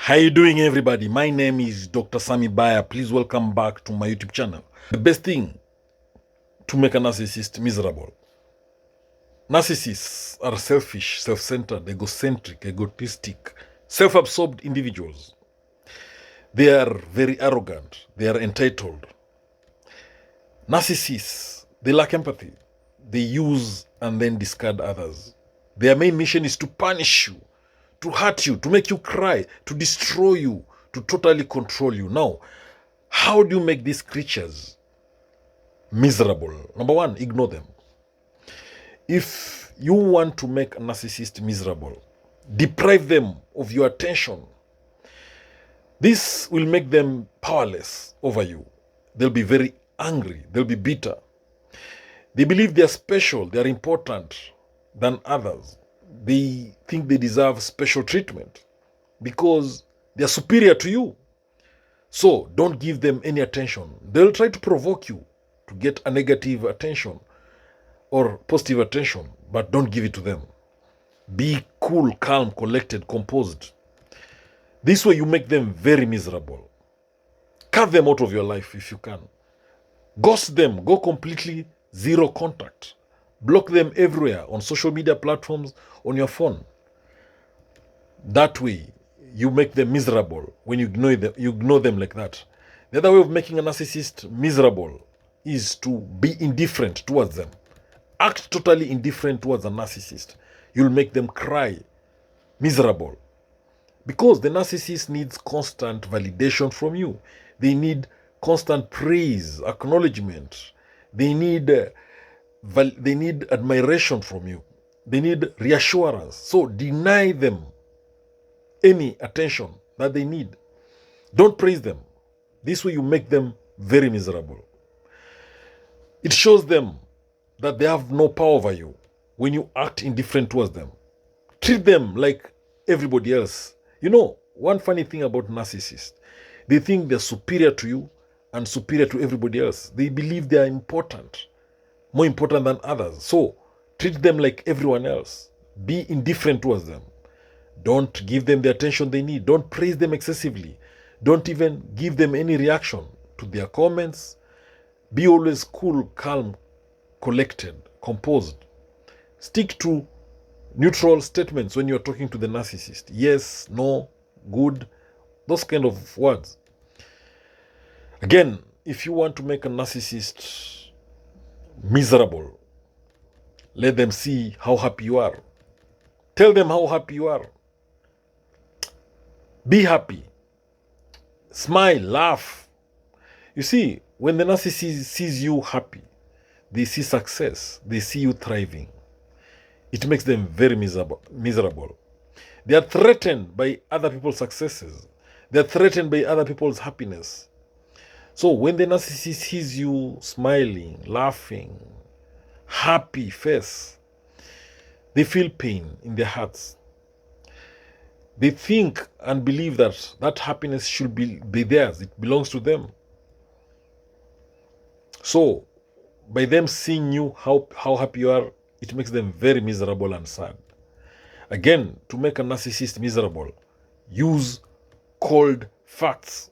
How you doing, everybody? My name is Dr. Sami Baya. Please welcome back to my YouTube channel. The best thing to make a narcissist miserable. Narcissists are selfish, self-centered, egocentric, egotistic, self-absorbed individuals. They are very arrogant. They are entitled. Narcissists, they lack empathy. They use and then discard others. Their main mission is to punish you, to hurt you, to make you cry, to destroy you, to totally control you. Now, how do you make these creatures miserable? Number one, ignore them. If you want to make a narcissist miserable, deprive them of your attention. This will make them powerless over you. They'll be very angry. They'll be bitter. They believe they are special, they are important than others. They think they deserve special treatment because they are superior to you. So don't give them any attention. They'll try to provoke you to get a negative attention or positive attention, but don't give it to them. Be cool, calm, collected, composed. This way you make them very miserable. Cut them out of your life if you can. Ghost them. Go completely zero contact. Block them everywhere on social media platforms, on your phone. That way you make them miserable when you ignore them like that. The other way of making a narcissist miserable is to be indifferent towards them. Act totally indifferent towards a narcissist. You'll make them cry, miserable. Because the narcissist needs constant validation from you. They need constant praise, acknowledgement. They need admiration from you. They need reassurance. So deny them any attention that they need. Don't praise them. This way you make them very miserable. It shows them that they have no power over you when you act indifferent towards them. Treat them like everybody else. You know, one funny thing about narcissists, they think they're superior to you and superior to everybody else. They believe they are important, more important than others. So treat them like everyone else. Be indifferent towards them. Don't give them the attention they need. Don't praise them excessively. Don't even give them any reaction to their comments. Be always cool, calm, collected, composed. Stick to neutral statements when you're talking to the narcissist. Yes, no, good, those kind of words. Again, if you want to make a narcissist miserable, let them see how happy you are. Tell them how happy you are. Be happy. Smile, laugh. You see, when the narcissist sees you happy, they see success, they see you thriving. It makes them very miserable. They are threatened by other people's successes. They are threatened by other people's happiness. So when the narcissist sees you smiling, laughing, happy face, they feel pain in their hearts. They think and believe that that happiness should be theirs. It belongs to them. So by them seeing you how happy you are, it makes them very miserable and sad. Again, to make a narcissist miserable, use cold facts.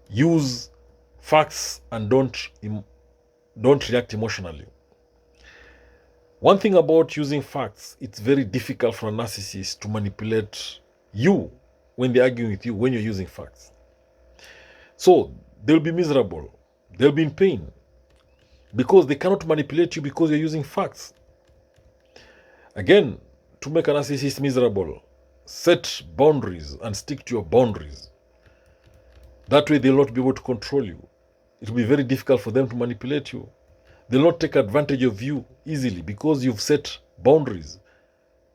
Use facts and don't react emotionally. One thing about using facts, it's very difficult for a narcissist to manipulate you when they're arguing with you when you're using facts. So they'll be miserable. They'll be in pain because they cannot manipulate you because you're using facts. Again, to make a narcissist miserable, set boundaries and stick to your boundaries. That way they'll not be able to control you. It will be very difficult for them to manipulate you. They'll not take advantage of you easily because you've set boundaries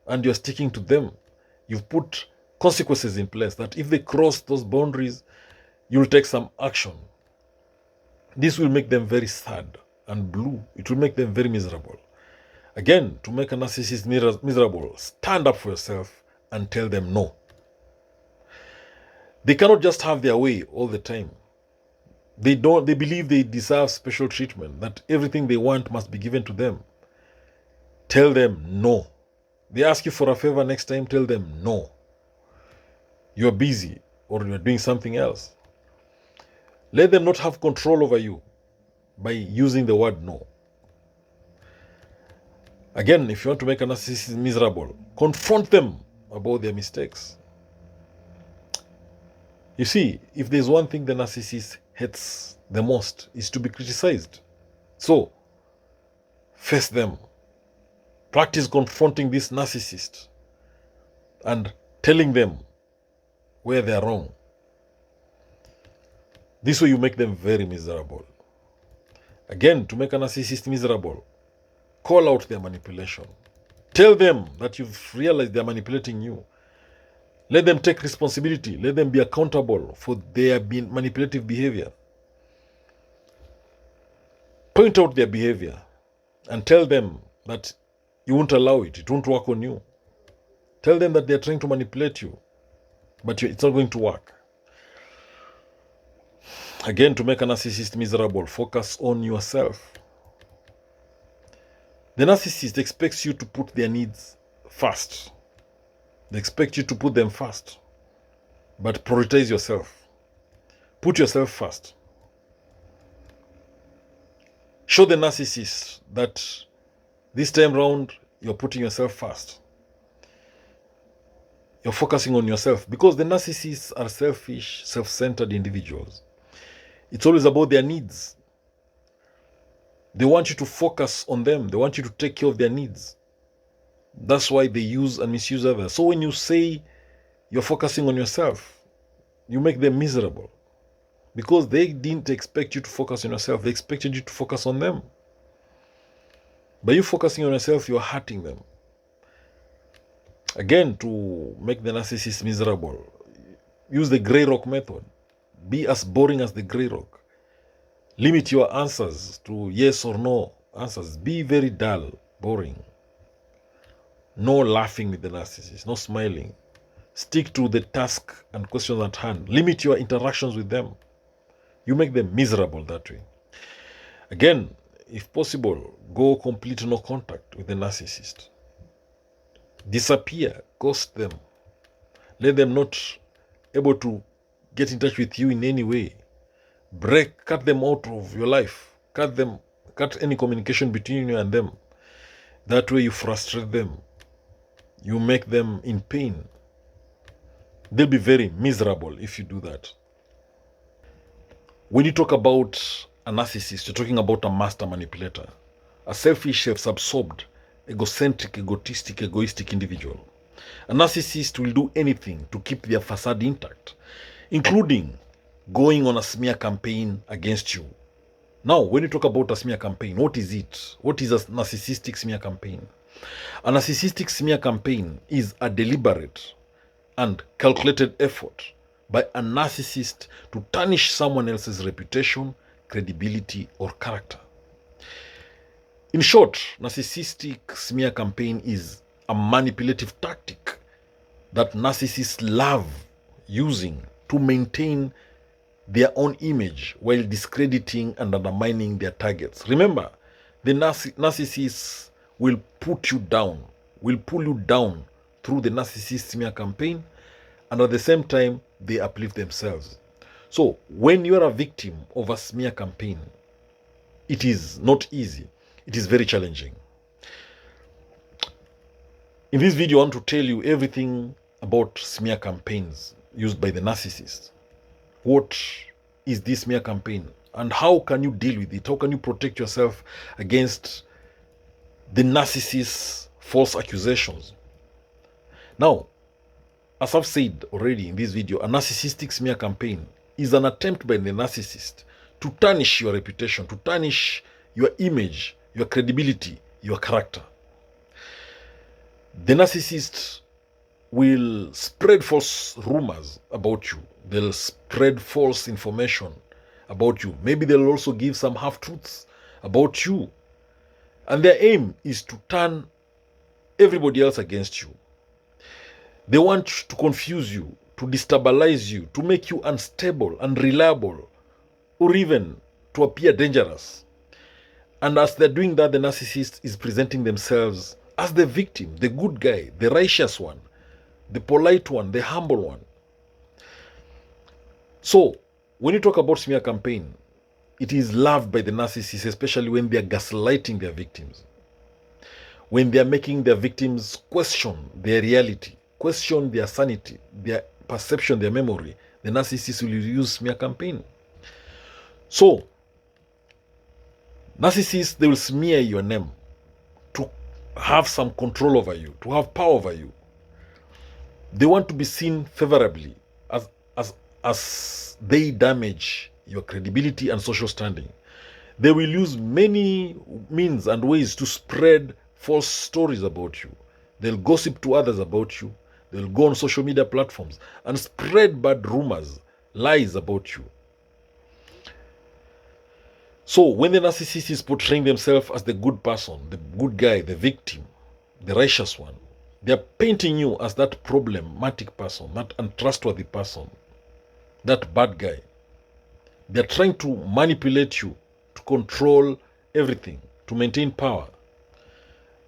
and you're sticking to them. You've put consequences in place that if they cross those boundaries, you'll take some action. This will make them very sad and blue. It will make them very miserable. Again, to make a narcissist miserable, stand up for yourself and tell them no. They cannot just have their way all the time. They believe they deserve special treatment, that everything they want must be given to them. Tell them no. They ask you for a favor next time, tell them no. you're busy or you're doing something else. Let them not have control over you by using the word no. Again, if you want to make a narcissist miserable, confront them about their mistakes. You see, if there's one thing the narcissist hates the most, is to be criticized. So, face them. Practice confronting this narcissist and telling them where they are wrong. This way you make them very miserable. Again, to make a narcissist miserable, call out their manipulation. Tell them that you've realized they're manipulating you. Let them take responsibility. Let them be accountable for their manipulative behavior. Point out their behavior and tell them that you won't allow it. It won't work on you. Tell them that they're trying to manipulate you, but it's not going to work. Again, to make a narcissist miserable, focus on yourself. The narcissist expects you to put their needs first. They expect you to put them first. But prioritize yourself. Put yourself first. Show the narcissist that this time round, you're putting yourself first. You're focusing on yourself, because the narcissists are selfish, self-centered individuals. It's always about their needs. They want you to focus on them. They want you to take care of their needs. That's why they use and misuse others. So when you say you're focusing on yourself, you make them miserable, because they didn't expect you to focus on yourself. They expected you to focus on them. By you focusing on yourself, you're hurting them. Again, to make the narcissist miserable, use the gray rock method. Be as boring as the gray rock. Limit your answers to yes or no answers. Be very dull, boring. No laughing with the narcissist, no smiling. Stick to the task and questions at hand. Limit your interactions with them. You make them miserable that way. Again, if possible, go complete no contact with the narcissist. Disappear, ghost them. Let them not able to get in touch with you in any way. Cut them out of your life. Cut any communication between you and them. That way you frustrate them. You make them in pain. They'll be very miserable if you do that. When you talk about a narcissist, you're talking about a master manipulator, a selfish, self-absorbed, egocentric, egoistic individual. A narcissist will do anything to keep their facade intact, including going on a smear campaign against you. Now, when you talk about a smear campaign, what is it? What is a narcissistic smear campaign? A narcissistic smear campaign is a deliberate and calculated effort by a narcissist to tarnish someone else's reputation, credibility, or character. In short, narcissistic smear campaign is a manipulative tactic that narcissists love using to maintain their own image while discrediting and undermining their targets. Remember, the narcissists will put you down, will pull you down through the narcissist smear campaign, and at the same time, they uplift themselves. So, when you are a victim of a smear campaign, it is not easy. It is very challenging. In this video, I want to tell you everything about smear campaigns used by the narcissist. What is this smear campaign and how can you deal with it? How can you protect yourself against the narcissist's false accusations? Now, as I've said already in this video, a narcissistic smear campaign is an attempt by the narcissist to tarnish your reputation, to tarnish your image, your credibility, your character. The narcissist will spread false rumors about you. They'll spread false information about you. Maybe they'll also give some half-truths about you. And their aim is to turn everybody else against you. They want to confuse you, to destabilize you, to make you unstable, unreliable, or even to appear dangerous. And as they're doing that, the narcissist is presenting themselves as the victim, the good guy, the righteous one, the polite one, the humble one. So, when you talk about smear campaign, it is loved by the narcissists, especially when they are gaslighting their victims. When they are making their victims question their reality, question their sanity, their perception, their memory, the narcissists will use smear campaign. So, narcissists, they will smear your name to have some control over you, to have power over you. They want to be seen favorably as they damage your credibility and social standing. They will use many means and ways to spread false stories about you. They'll gossip to others about you. They'll go on social media platforms and spread bad rumors, lies about you. So when the narcissist is portraying themselves as the good person, the good guy, the victim, the righteous one, they're painting you as that problematic person, that untrustworthy person, that bad guy. They're trying to manipulate you, to control everything, to maintain power.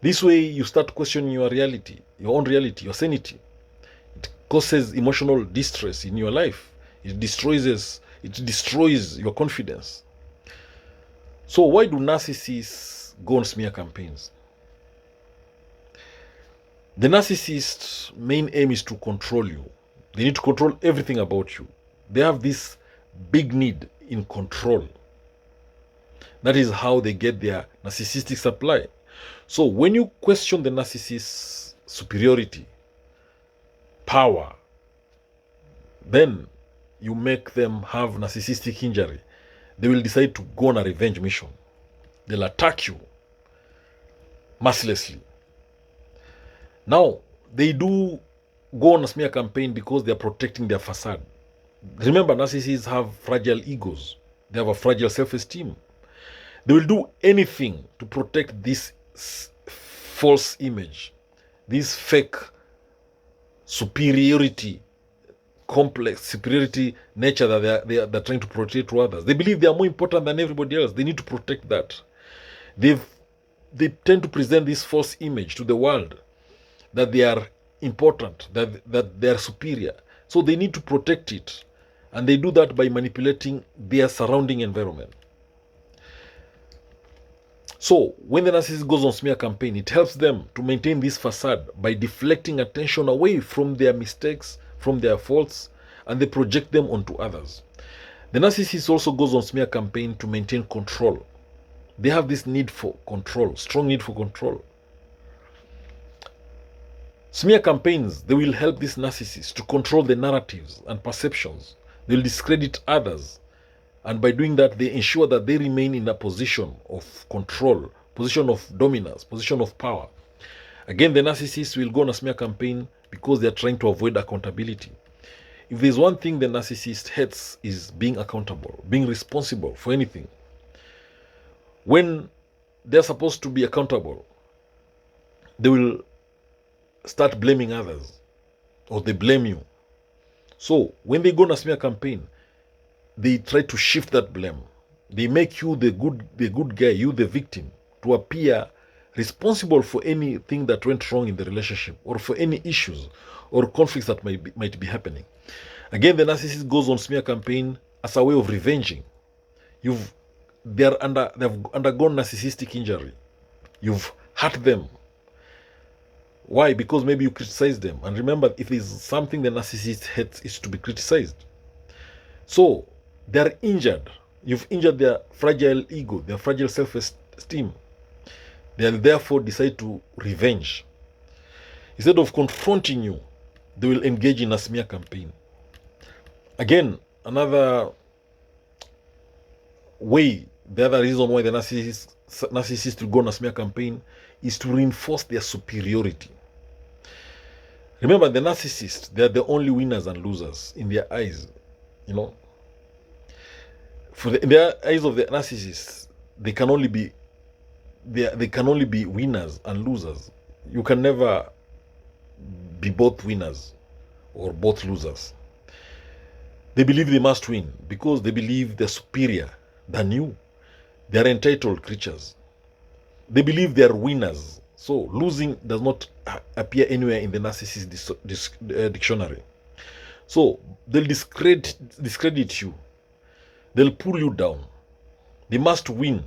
This way you start questioning your reality, your own reality, your sanity. It causes emotional distress in your life. It destroys your confidence. So why do narcissists go on smear campaigns? The narcissist's main aim is to control you. They need to control everything about you. They have this big need in control. That is how they get their narcissistic supply. So when you question the narcissist's superiority, power, then you make them have narcissistic injury. They will decide to go on a revenge mission. They'll attack you mercilessly. Now, they do go on a smear campaign because they are protecting their facade. Remember, narcissists have fragile egos. They have a fragile self-esteem. They will do anything to protect this false image, this fake superiority, complex superiority nature that they're trying to protect to others. They believe they are more important than everybody else. They need to protect that. They tend to present this false image to the world that they are important, that they are superior. So they need to protect it. And they do that by manipulating their surrounding environment. So when the narcissist goes on smear campaign, it helps them to maintain this facade by deflecting attention away from their mistakes, from their faults, and they project them onto others. The narcissist also goes on smear campaign to maintain control. They have this need for control, strong need for control. Smear campaigns, they will help these narcissists to control the narratives and perceptions. They will discredit others. And by doing that, they ensure that they remain in a position of control, position of dominance, position of power. Again, the narcissists will go on a smear campaign because they are trying to avoid accountability. If there's one thing the narcissist hates, is being accountable, being responsible for anything. When they're supposed to be accountable, they will start blaming others, or they blame you. So when they go on a smear campaign, they try to shift that blame. They make you the good guy, you the victim, to appear responsible for anything that went wrong in the relationship, or for any issues or conflicts that might be happening. Again, the narcissist goes on smear campaign as a way of revenging. They've undergone narcissistic injury. You've hurt them. Why? Because maybe you criticized them. And remember, if there's something the narcissist hates, is to be criticized. So they're injured. You've injured their fragile ego, their fragile self-esteem. They'll therefore decide to revenge. Instead of confronting you, they will engage in a smear campaign. Again, another way, the other reason why the narcissist will go on a smear campaign is to reinforce their superiority. Remember, the narcissists, they are the only winners and losers in their eyes. You know, in the eyes of the narcissists, they can only be winners and losers. You can never be both winners or both losers. They believe they must win because they believe they're superior than you. They are entitled creatures. They believe they are winners. So losing does not appear anywhere in the narcissist dictionary. So they'll discredit you. They'll pull you down. They must win.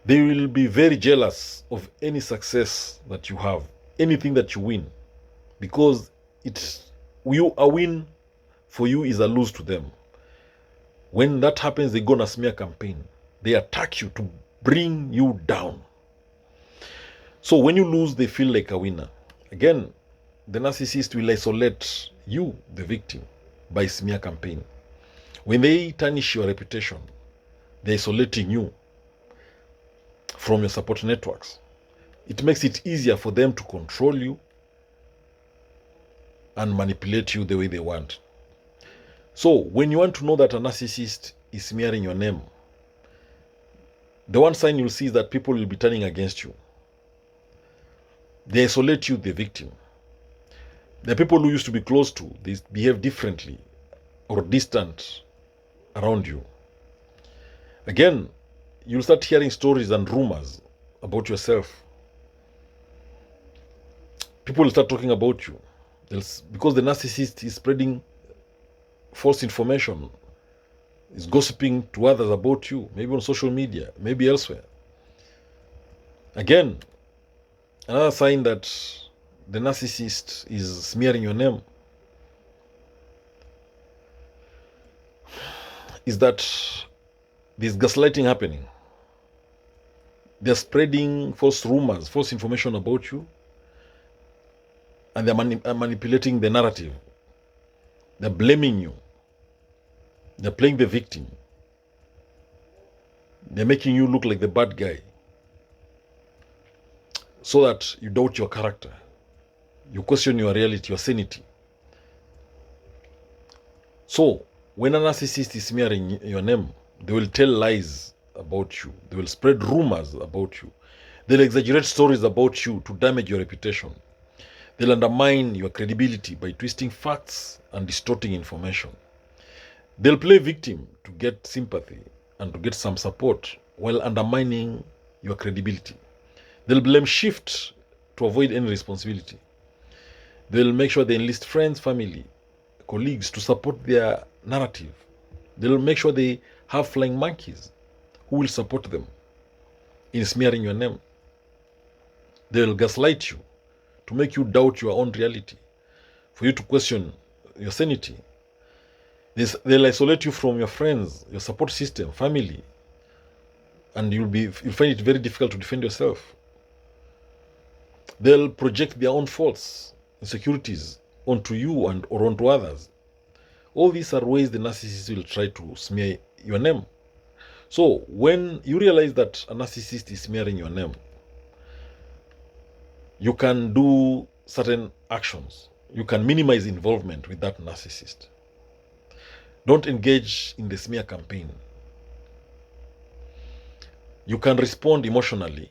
They will be very jealous of any success that you have, anything that you win, because a win for you is a lose to them. When that happens, they go on a smear campaign. They attack you to bring you down. So when you lose, they feel like a winner. Again, the narcissist will isolate you, the victim, by smear campaign. When they tarnish your reputation, they're isolating you from your support networks. It makes it easier for them to control you and manipulate you the way they want. So when you want to know that a narcissist is smearing your name, the one sign you'll see is that people will be turning against you. They isolate you, the victim. The people who used to be close to, they behave differently or distant around you. Again, you'll start hearing stories and rumors about yourself. People will start talking about you because the narcissist is spreading false information, is gossiping to others about you, maybe on social media, maybe elsewhere. Again, another sign that the narcissist is smearing your name is that there's gaslighting happening. They're spreading false rumors, false information about you, and they're manipulating the narrative. They're blaming you. They're playing the victim. They're making you look like the bad guy so that you doubt your character. You question your reality, your sanity. So, when a narcissist is smearing your name, they will tell lies about you. They will spread rumors about you. They'll exaggerate stories about you to damage your reputation. They'll undermine your credibility by twisting facts and distorting information. They'll play victim to get sympathy and to get some support while undermining your credibility. They'll blame shift to avoid any responsibility. They'll make sure they enlist friends, family, colleagues to support their narrative. They'll make sure they have flying monkeys who will support them in smearing your name. They'll gaslight you to make you doubt your own reality, for you to question your sanity. They'll isolate you from your friends, your support system, family, and you'll find it very difficult to defend yourself. They'll project their own faults, insecurities onto you or onto others. All these are ways the narcissist will try to smear your name. So when you realize that a narcissist is smearing your name, you can do certain actions. You can minimize involvement with that narcissist. Don't engage in the smear campaign. You can respond emotionally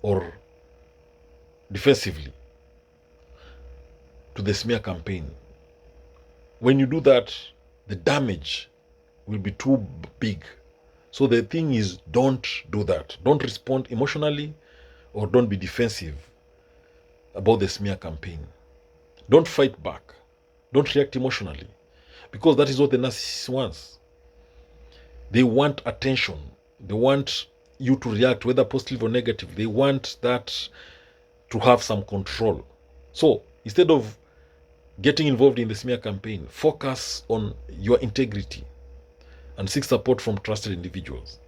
or defensively to the smear campaign. When you do that, the damage will be too big. So the thing is, don't do that. Don't respond emotionally or don't be defensive about the smear campaign. Don't fight back. Don't react emotionally, because that is what the narcissist wants. They want attention. They want you to react, whether positive or negative. They want that to have some control. So instead of getting involved in the smear campaign, focus on your integrity and seek support from trusted individuals.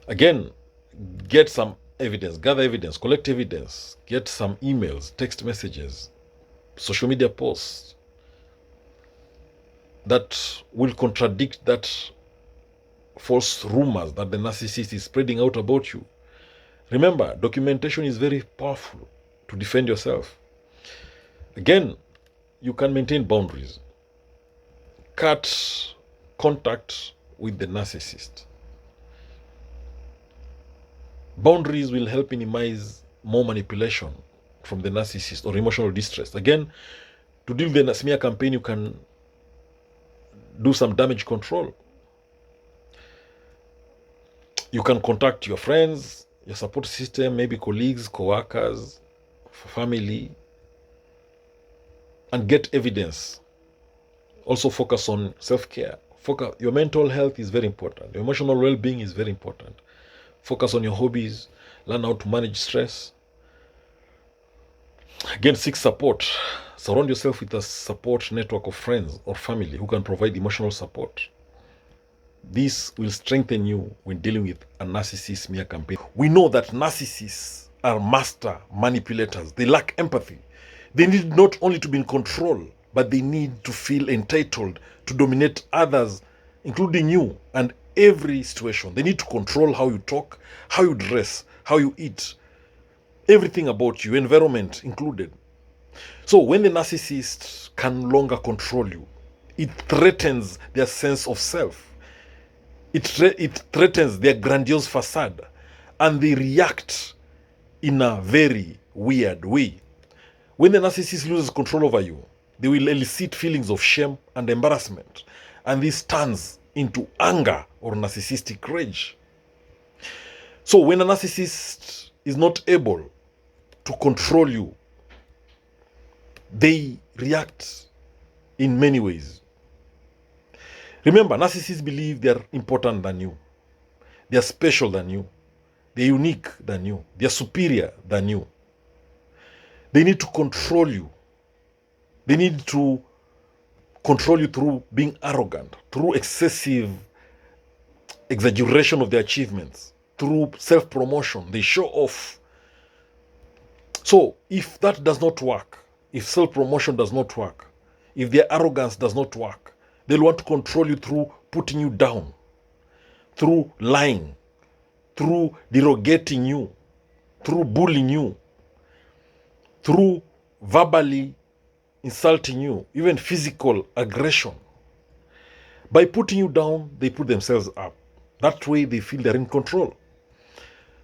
Again, get some evidence, gather evidence, collect evidence, get some emails, text messages, social media posts that will contradict that false rumors that the narcissist is spreading out about you. Remember, documentation is very powerful to defend yourself. Again, you can maintain boundaries. Cut contact with the narcissist. Boundaries will help minimize more manipulation from the narcissist or emotional distress. Again, to deal with the smear campaign, you can do some damage control. You can contact your friends, your support system, maybe colleagues, co-workers, family, and get evidence. Also focus on self-care. Your mental health is very important. Your emotional well-being is very important. Focus on your hobbies. Learn how to manage stress. Again, seek support. Surround yourself with a support network of friends or family who can provide emotional support. This will strengthen you when dealing with a narcissist smear campaign. We know that narcissists are master manipulators. They lack empathy. They need not only to be in control, but they need to feel entitled to dominate others, including you, and every situation. They need to control how you talk, how you dress, how you eat, everything about you, environment included. So when the narcissist can no longer control you, it threatens their sense of self. It threatens their grandiose facade, and they react in a very weird way. When the narcissist loses control over you, they will elicit feelings of shame and embarrassment, and this turns into anger or narcissistic rage. So when a narcissist is not able to control you, they react in many ways. Remember, narcissists believe they are important than you. They are special than you. They're unique than you. They are superior than you. They need to control you. They need to control you through being arrogant, through excessive exaggeration of their achievements, through self-promotion. They show off. So if that does not work, if self-promotion does not work, if their arrogance does not work, they'll want to control you through putting you down, through lying, through derogating you, through bullying you, through verbally insulting you, even physical aggression. By putting you down, they put themselves up. That way they feel they're in control.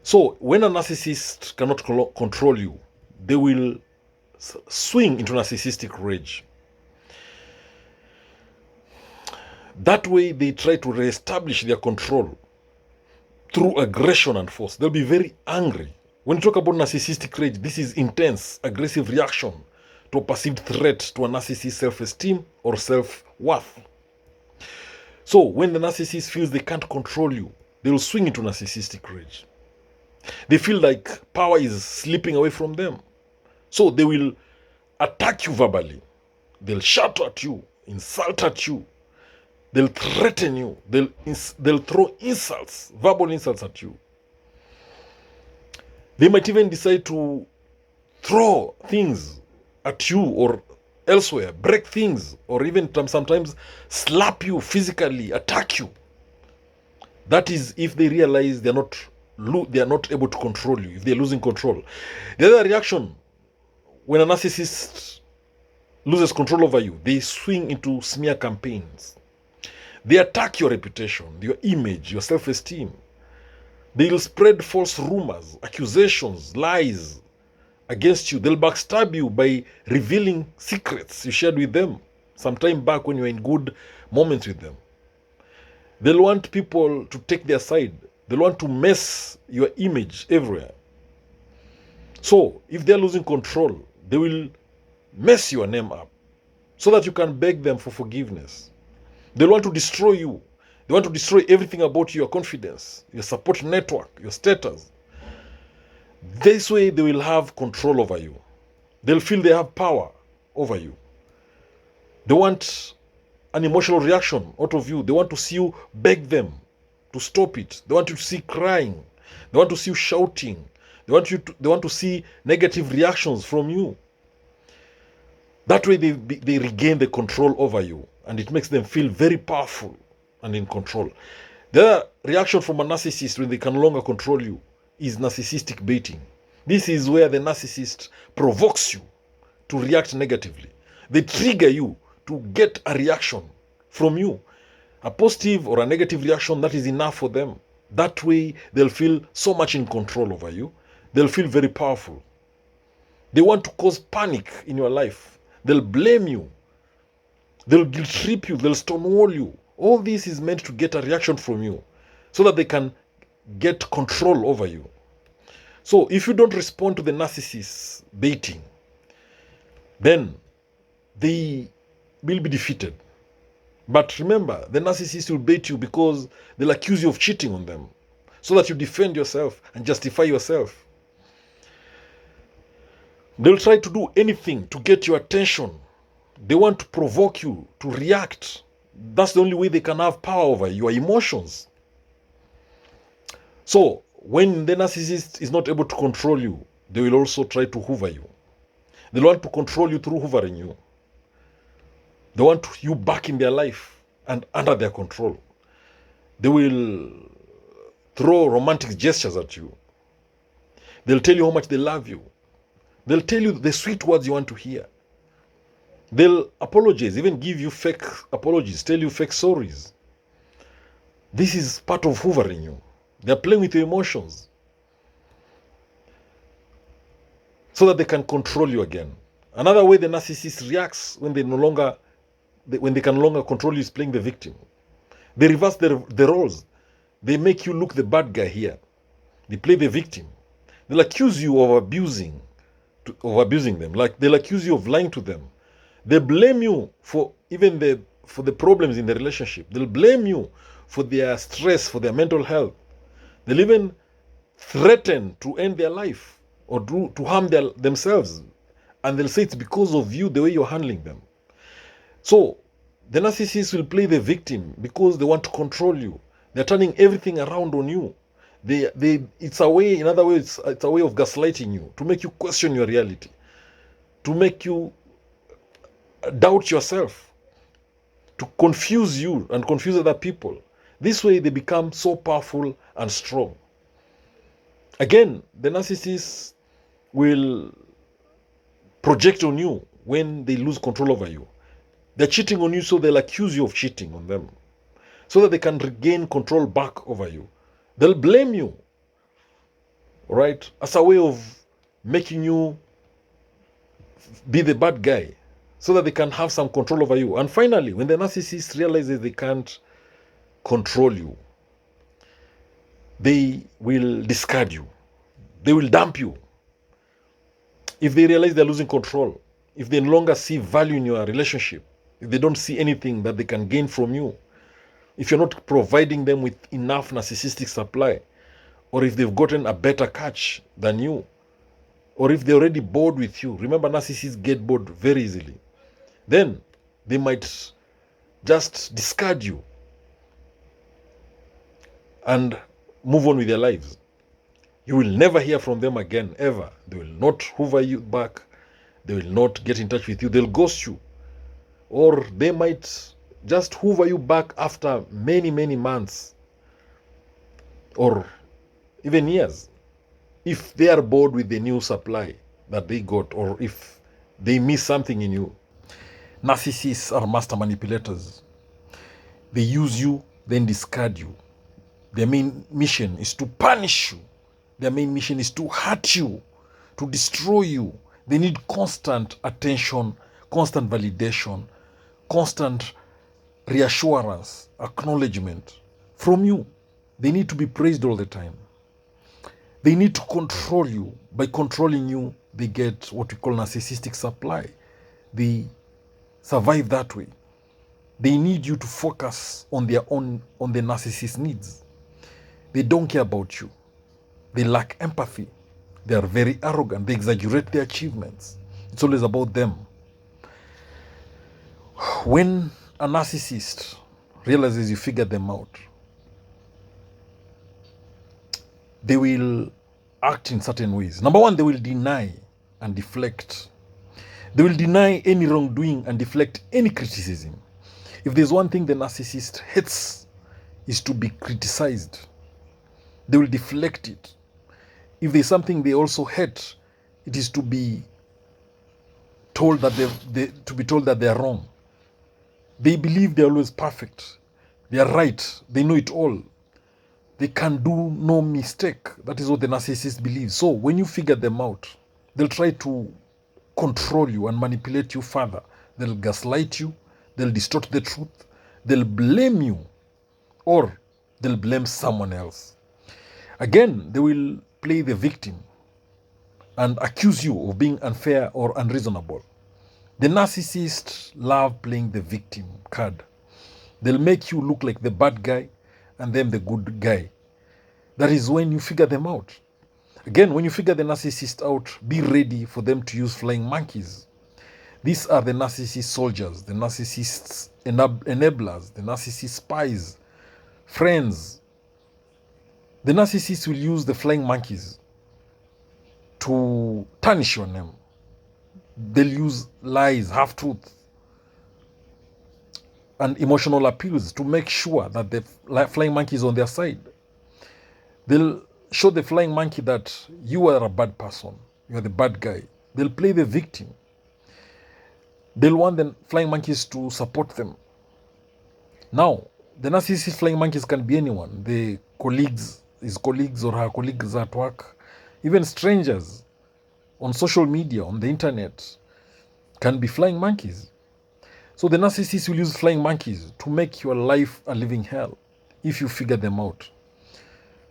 So when a narcissist cannot control you, they will swing into narcissistic rage. That way they try to reestablish their control through aggression and force. They'll be very angry. When you talk about narcissistic rage, this is intense, aggressive reaction to a perceived threat to a narcissist's self-esteem or self-worth. So when the narcissist feels they can't control you, they will swing into narcissistic rage. They feel like power is slipping away from them. So they will attack you verbally. They'll shout at you, insult at you. They'll threaten you. They'll throw insults, verbal insults at you. They might even decide to throw things at you or elsewhere, break things, or even sometimes slap you physically, attack you. That is if they realize they are not able to control you, if they're losing control. The other reaction, when a narcissist loses control over you, they swing into smear campaigns. They attack your reputation, your image, your self-esteem. They'll spread false rumors, accusations, lies against you. They'll backstab you by revealing secrets you shared with them some time back when you were in good moments with them. They'll want people to take their side. They'll want to mess your image everywhere. So if they're losing control, they will mess your name up so that you can beg them for forgiveness. They want to destroy you. They want to destroy everything about you, your confidence, your support network, your status. This way they will have control over you. They'll feel they have power over you. They want an emotional reaction out of you. They want to see you beg them to stop it. They want you to see crying. They want to see you shouting. They want to see negative reactions from you. That way they regain the control over you, and it makes them feel very powerful and in control. The other reaction from a narcissist when they can no longer control you is narcissistic baiting. This is where the narcissist provokes you to react negatively. They trigger you to get a reaction from you, a positive or a negative reaction that is enough for them. That way they'll feel so much in control over you. They'll feel very powerful. They want to cause panic in your life. They'll blame you. They'll guilt trip you. They'll stonewall you. All this is meant to get a reaction from you so that they can get control over you. So if you don't respond to the narcissist's baiting, then they will be defeated. But remember, the narcissist will bait you because they'll accuse you of cheating on them so that you defend yourself and justify yourself. They'll try to do anything to get your attention. They want to provoke you to react. That's the only way they can have power over your emotions. So, when the narcissist is not able to control you, they will also try to hoover you. They want to control you through hoovering you. They want you back in their life and under their control. They will throw romantic gestures at you. They'll tell you how much they love you. They'll tell you the sweet words you want to hear. They'll apologize, even give you fake apologies, tell you fake sorries. This is part of hoovering you. They're playing with your emotions so that they can control you again. Another way the narcissist reacts when they can no longer control you is playing the victim. They reverse the roles. They make you look the bad guy here. They play the victim. They'll accuse you of abusing them. Like they'll accuse you of lying to them. They blame you for for the problems in the relationship. They'll blame you for their stress, for their mental health. They'll even threaten to end their life or to harm themselves. And they'll say it's because of you, the way you're handling them. So the narcissist will play the victim because they want to control you. They're turning everything around on you. It's a way, in other words, it's a way of gaslighting you, to make you question your reality, to make you doubt yourself, to confuse you and confuse other people. This way they become so powerful and strong. Again, the narcissist will project on you when they lose control over you. They're cheating on you, so they'll accuse you of cheating on them so that they can regain control back over you. They'll blame you, right, as a way of making you be the bad guy so that they can have some control over you. And finally, when the narcissist realizes they can't control you, they will discard you. They will dump you. If they realize they're losing control, if they no longer see value in your relationship, if they don't see anything that they can gain from you, if you're not providing them with enough narcissistic supply, or if they've gotten a better catch than you, or if they're already bored with you, remember narcissists get bored very easily, then they might just discard you and move on with their lives. You will never hear from them again, ever. They will not hoover you back. They will not get in touch with you. They'll ghost you. Or they might just hoover you back after many, many months or even years, if they are bored with the new supply that they got, or if they miss something in you. Narcissists are master manipulators. They use you, then discard you. Their main mission is to punish you. Their main mission is to hurt you, to destroy you. They need constant attention, constant validation, constant reassurance, acknowledgement from you. They need to be praised all the time. They need to control you. By controlling you, they get what we call narcissistic supply. They survive that way. They need you to focus on the narcissist needs. They don't care about you. They lack empathy. They are very arrogant. They exaggerate their achievements. It's always about them. When a narcissist realizes you figured them out, they will act in certain ways. Number one, they will deny and deflect. They will deny any wrongdoing and deflect any criticism. If there's one thing the narcissist hates, is to be criticized. They will deflect it. If there's something they also hate, it is to be told that they are wrong. They believe they're always perfect. They are right. They know it all. They can do no mistake. That is what the narcissist believes. So when you figure them out, they'll try to control you and manipulate you further. They'll gaslight you. They'll distort the truth. They'll blame you, or they'll blame someone else. Again, they will play the victim and accuse you of being unfair or unreasonable. The narcissists love playing the victim card. They'll make you look like the bad guy and then the good guy. That is when you figure them out. Again, when you figure the narcissist out, be ready for them to use flying monkeys. These are the narcissist soldiers, the narcissist enablers, the narcissist spies, friends. The narcissists will use the flying monkeys to tarnish your name. They'll use lies, half-truth, and emotional appeals to make sure that the flying monkey is on their side. They'll show the flying monkey that you are a bad person, you are the bad guy. They'll play the victim. They'll want the flying monkeys to support them. Now, the narcissist flying monkeys can be anyone, the colleagues, his colleagues or her colleagues at work, even strangers on social media, on the internet, can be flying monkeys. So the narcissist will use flying monkeys to make your life a living hell if you figure them out.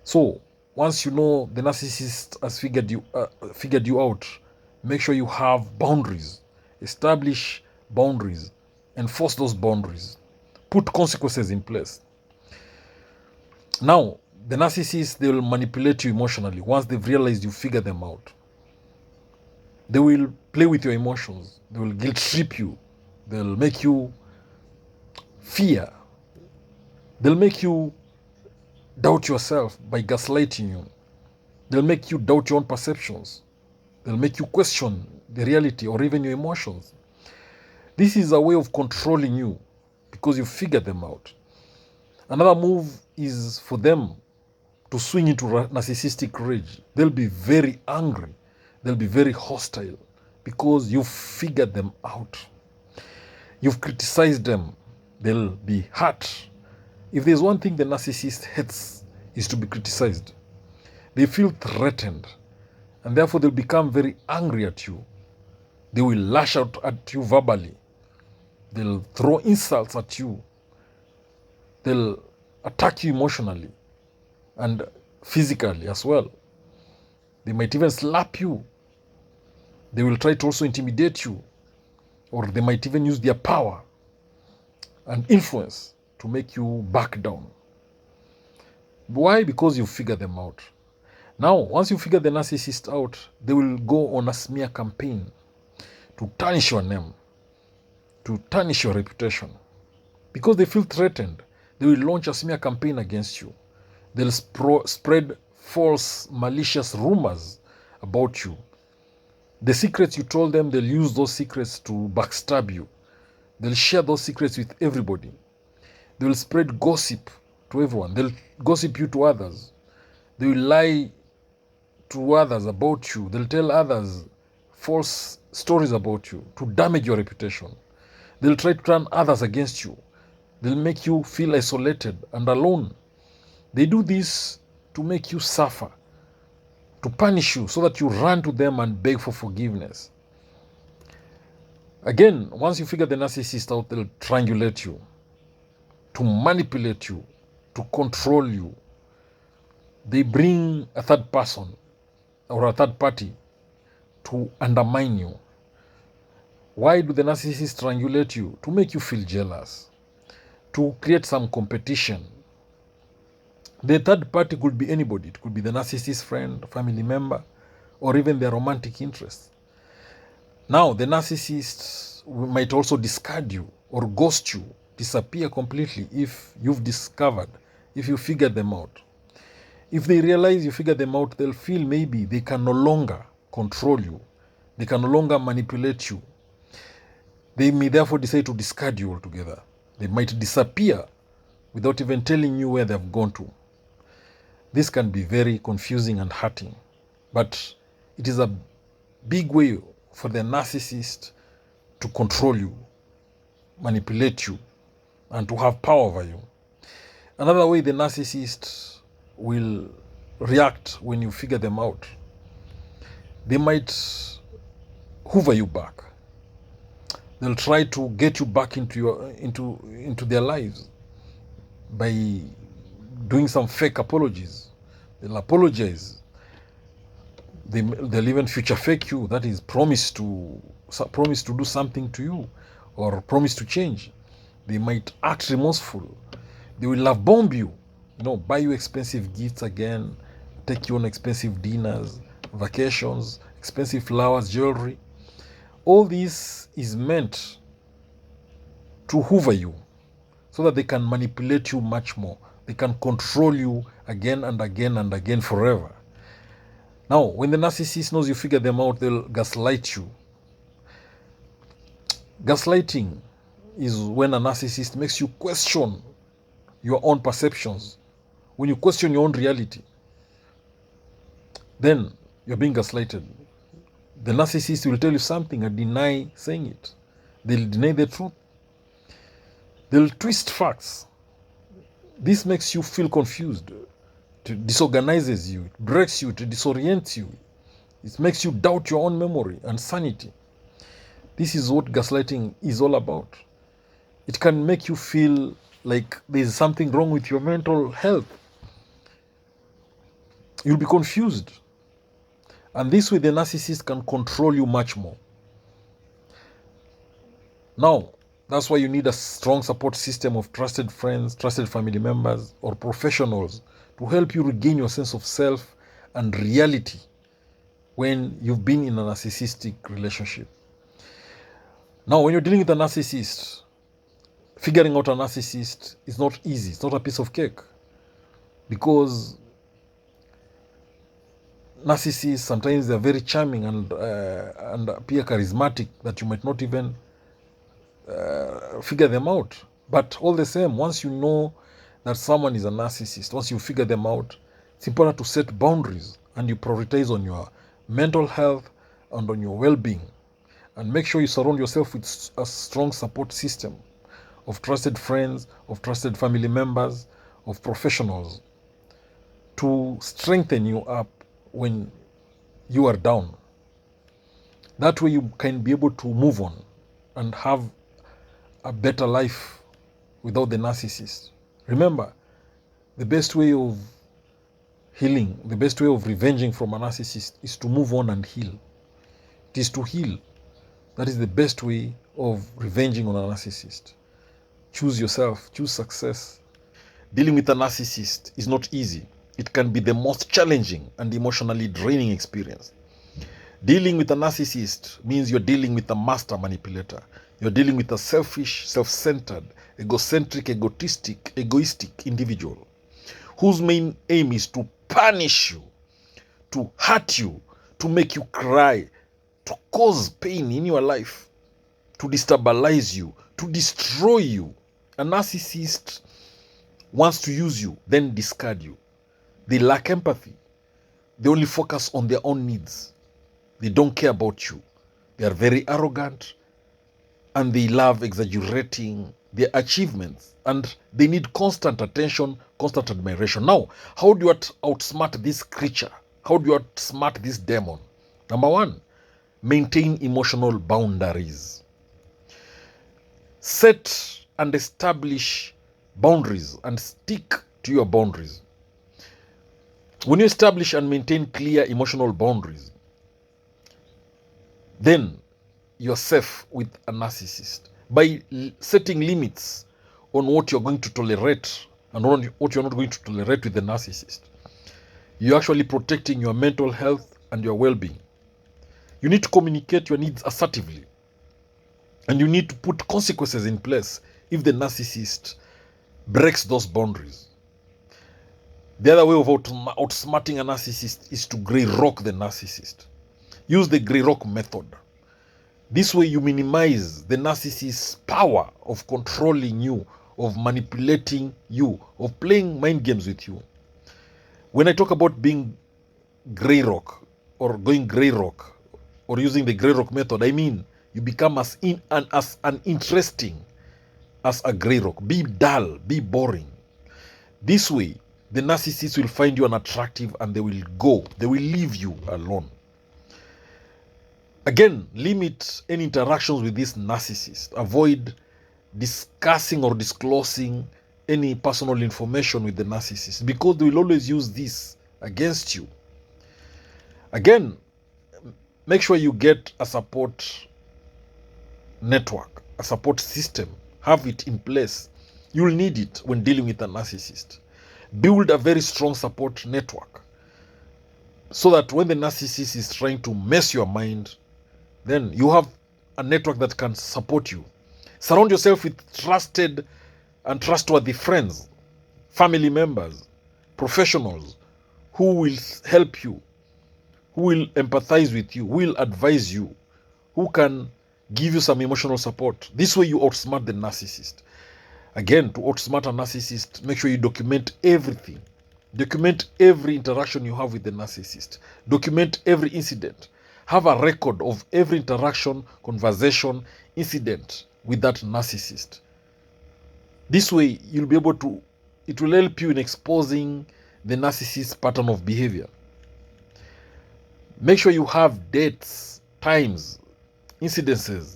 So once you know the narcissist has figured you out, make sure you have boundaries. Establish boundaries. Enforce those boundaries. Put consequences in place. Now, the narcissists, they will manipulate you emotionally once they've realized you figure them out. They will play with your emotions. They will guilt trip you. They'll make you fear. They'll make you doubt yourself by gaslighting you. They'll make you doubt your own perceptions. They'll make you question the reality or even your emotions. This is a way of controlling you because you figured them out. Another move is for them to swing into narcissistic rage. They'll be very angry. They'll be very hostile because you've figured them out. You've criticized them. They'll be hurt. If there's one thing the narcissist hates, is to be criticized. They feel threatened, and therefore they'll become very angry at you. They will lash out at you verbally. They'll throw insults at you. They'll attack you emotionally and physically as well. They might even slap you. They will try to also intimidate you, or they might even use their power and influence to make you back down. Why? Because you figure them out. Now, once you figure the narcissist out, they will go on a smear campaign to tarnish your name, to tarnish your reputation. Because they feel threatened, they will launch a smear campaign against you. They'll spread false, malicious rumors about you. The secrets you told them, they'll use those secrets to backstab you. They'll share those secrets with everybody. They will spread gossip to everyone. They'll gossip you to others. They will lie to others about you. They'll tell others false stories about you to damage your reputation. They'll try to turn others against you. They'll make you feel isolated and alone. They do this to make you suffer, to punish you so that you run to them and beg for forgiveness. Again, once you figure the narcissist out, they'll triangulate you, to manipulate you, to control you. They bring a third person or a third party to undermine you. Why do the narcissists triangulate you? To make you feel jealous, to create some competition. The third party could be anybody. It could be the narcissist friend, family member, or even their romantic interest. Now, the narcissist might also discard you or ghost you, disappear completely if you've discovered, if you figured them out. If they realize you figured them out, they'll feel maybe they can no longer control you. They can no longer manipulate you. They may therefore decide to discard you altogether. They might disappear without even telling you where they've gone to. This can be very confusing and hurting, but it is a big way for the narcissist to control you, manipulate you, and to have power over you. Another way the narcissist will react when you figure them out, they might hoover you back. They'll try to get you back into their lives by doing some fake apologies. They'll apologize. They'll even future fake you, that is, promise to promise to do something to you or promise to change. They might act remorseful. They will love bomb you, buy you expensive gifts again, take you on expensive dinners, vacations, expensive flowers, jewelry. All this is meant to hoover you so that they can manipulate you much more. They can control you again and again and again forever. Now, when the narcissist knows you figure them out, they'll gaslight you. Gaslighting is when a narcissist makes you question your own perceptions. When you question your own reality, then you're being gaslighted. The narcissist will tell you something and deny saying it. They'll deny the truth. They'll twist facts. This makes you feel confused. It disorganizes you. It breaks you. It disorients you. It makes you doubt your own memory and sanity. This is what gaslighting is all about. It can make you feel like there's something wrong with your mental health. You'll be confused. And this way, the narcissist can control you much more. Now, that's why you need a strong support system of trusted friends, trusted family members, or professionals to help you regain your sense of self and reality when you've been in a narcissistic relationship. Now, when you're dealing with a narcissist, figuring out a narcissist is not easy. It's not a piece of cake. Because narcissists, sometimes they're very charming and appear charismatic that you might not even figure them out. But all the same, once you know that someone is a narcissist, once you figure them out, it's important to set boundaries and you prioritize on your mental health and on your well-being. And make sure you surround yourself with a strong support system of trusted friends, of trusted family members, of professionals to strengthen you up when you are down. That way you can be able to move on and have a better life without the narcissist. Remember, the best way of healing, the best way of revenging from a narcissist is to move on and heal. It is to heal. That is the best way of revenging on a narcissist. Choose yourself, choose success. Dealing with a narcissist is not easy. It can be the most challenging and emotionally draining experience. Dealing with a narcissist means you're dealing with a master manipulator. You're dealing with a selfish, self-centered, egocentric, egoistic individual whose main aim is to punish you, to hurt you, to make you cry, to cause pain in your life, to destabilize you, to destroy you. A narcissist wants to use you, then discard you. They lack empathy. They only focus on their own needs. They don't care about you. They are very arrogant and they love exaggerating their achievements and they need constant attention, constant admiration. Now, how do you outsmart this creature? How do you outsmart this demon? Number one, maintain emotional boundaries. Set and establish boundaries and stick to your boundaries. When you establish and maintain clear emotional boundaries, then you're safe with a narcissist. By setting limits on what you're going to tolerate and on what you're not going to tolerate with the narcissist, you're actually protecting your mental health and your well-being. You need to communicate your needs assertively. And you need to put consequences in place if the narcissist breaks those boundaries. The other way of outsmarting a narcissist is to grey rock the narcissist. Use the grey rock method. This way you minimize the narcissist's power of controlling you, of manipulating you, of playing mind games with you. When I talk about being grey rock or going grey rock or using the grey rock method, I mean you become as uninteresting as a grey rock. Be dull, be boring. This way, the narcissist will find you unattractive and they will go. They will leave you alone. Again, limit any interactions with this narcissist. Avoid discussing or disclosing any personal information with the narcissist because they will always use this against you. Again, make sure you get a support network, a support system. Have it in place. You'll need it when dealing with a narcissist. Build a very strong support network so that when the narcissist is trying to mess your mind, then you have a network that can support you. Surround yourself with trusted and trustworthy friends, family members, professionals who will help you, who will empathize with you, who will advise you, who can give you some emotional support. This way you outsmart the narcissist. Again, to outsmart a narcissist, make sure you document everything. Document every interaction you have with the narcissist. Document every incident. Have a record of every interaction, conversation, incident with that narcissist. This way, you'll be able to, it will help you in exposing the narcissist's pattern of behavior. Make sure you have dates, times, incidences,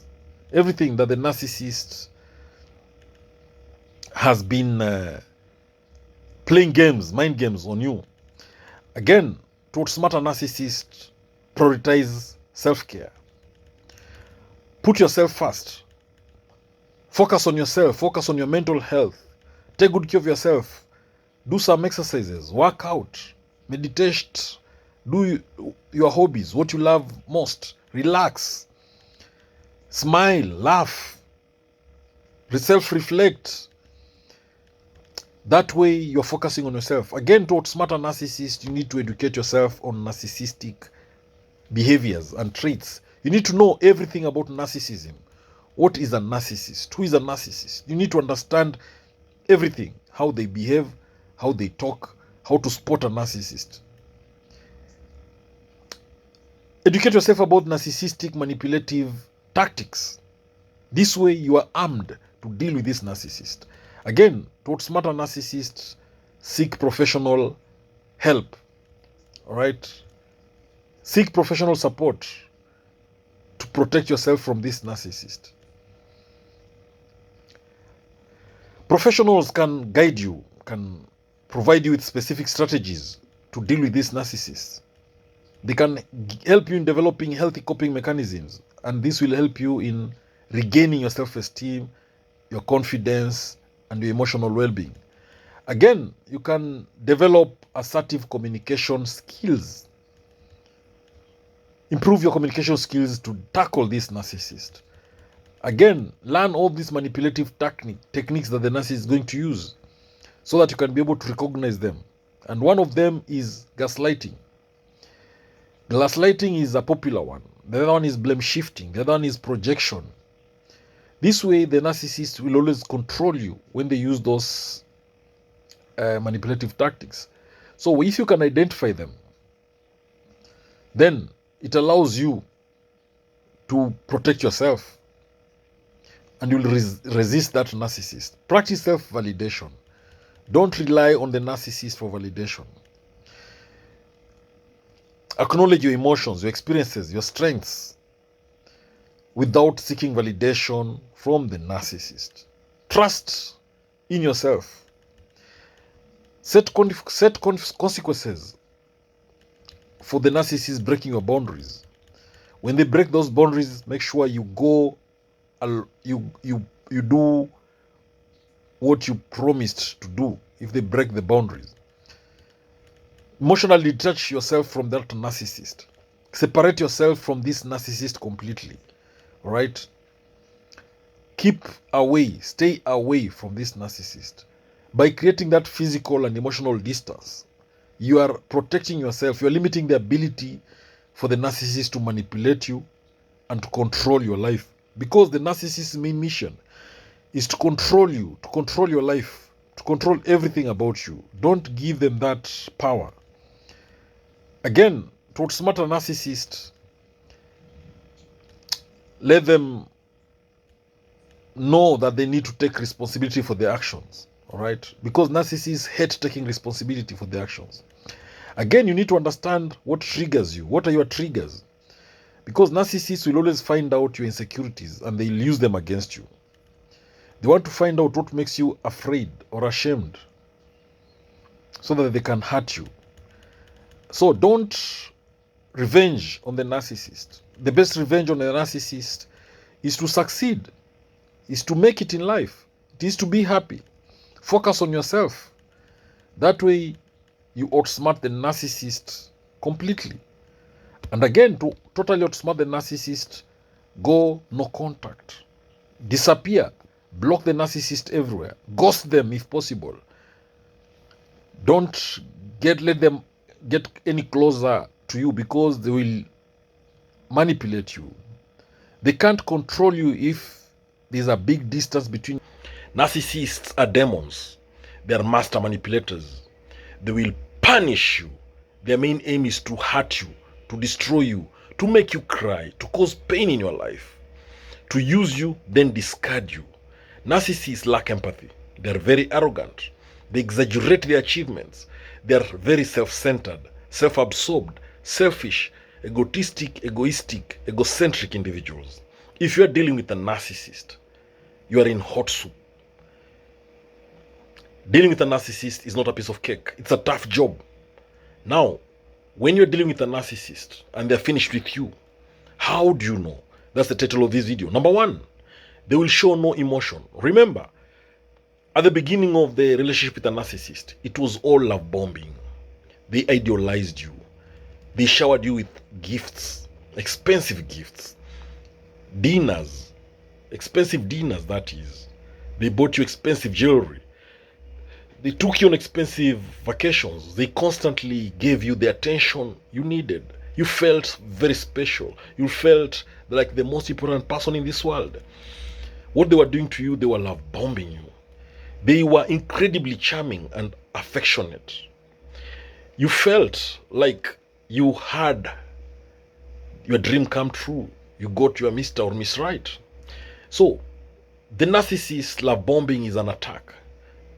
everything that the narcissist has been playing games, mind games on you. Again, to outsmart a narcissist, prioritize self-care. Put yourself first. Focus on yourself. Focus on your mental health. Take good care of yourself. Do some exercises. Work out. Meditate. Do your hobbies, what you love most. Relax. Smile. Laugh. Self-reflect. That way you're focusing on yourself. Again, to outsmart a narcissist, you need to educate yourself on narcissistic behaviors and traits. You need to know everything about narcissism. What is a narcissist? Who is a narcissist? You need to understand everything. How they behave, how they talk, how to spot a narcissist. Educate yourself about narcissistic manipulative tactics. This way you are armed to deal with this narcissist. Again, to outsmart a narcissist, seek professional help. All right? Seek professional support to protect yourself from this narcissist. Professionals can guide you, can provide you with specific strategies to deal with this narcissist. They can help you in developing healthy coping mechanisms, and this will help you in regaining your self-esteem, your confidence, and your emotional well-being. Again, you can develop assertive communication skills. Improve your communication skills to tackle this narcissist. Again, learn all these manipulative techniques that the narcissist is going to use so that you can be able to recognize them. And one of them is gaslighting. Gaslighting is a popular one. The other one is blame shifting. The other one is projection. This way, the narcissist will always control you when they use those manipulative tactics. So if you can identify them, then it allows you to protect yourself and you'll resist that narcissist. Practice self-validation. Don't rely on the narcissist for validation. Acknowledge your emotions, your experiences, your strengths without seeking validation from the narcissist. Trust in yourself. Set consequences for the narcissist breaking your boundaries. When they break those boundaries, make sure you go, you do what you promised to do if they break the boundaries. Emotionally detach yourself from that narcissist. Separate yourself from this narcissist completely. All right? Keep away, stay away from this narcissist. By creating that physical and emotional distance, you are protecting yourself. You are limiting the ability for the narcissist to manipulate you and to control your life. Because the narcissist's main mission is to control you, to control your life, to control everything about you. Don't give them that power. Again, to outsmart a narcissist, let them know that they need to take responsibility for their actions. All right? Because narcissists hate taking responsibility for their actions. Again, you need to understand what triggers you. What are your triggers? Because narcissists will always find out your insecurities and they'll use them against you. They want to find out what makes you afraid or ashamed so that they can hurt you. So don't revenge on the narcissist. The best revenge on the narcissist is to succeed, is to make it in life. It is to be happy. Focus on yourself. That way, you outsmart the narcissist completely. And again, to totally outsmart the narcissist, go no contact. Disappear. Block the narcissist everywhere. Ghost them if possible. Don't let them get any closer to you, because they will manipulate you. They can't control you if there's a big distance between. Narcissists are demons. They are master manipulators. They will punish you. Their main aim is to hurt you, to destroy you, to make you cry, to cause pain in your life, to use you, then discard you. Narcissists lack empathy. They are very arrogant. They exaggerate their achievements. They are very self-centered, self-absorbed, selfish, egotistic, egocentric individuals. If you are dealing with a narcissist, you are in hot soup. Dealing with a narcissist is not a piece of cake. It's a tough job. Now, when you're dealing with a narcissist and they're finished with you, how do you know? That's the title of this video. Number one, they will show no emotion. Remember, at the beginning of the relationship with a narcissist, it was all love bombing. They idealized you. They showered you with gifts, expensive gifts, dinners, expensive dinners, that is. They bought you expensive jewelry. They took you on expensive vacations. They constantly gave you the attention you needed. You felt very special. You felt like the most important person in this world. What they were doing to you, they were love bombing you. They were incredibly charming and affectionate. You felt like you had your dream come true. You got your Mr. or Miss Right. So, the narcissist love bombing is an attack.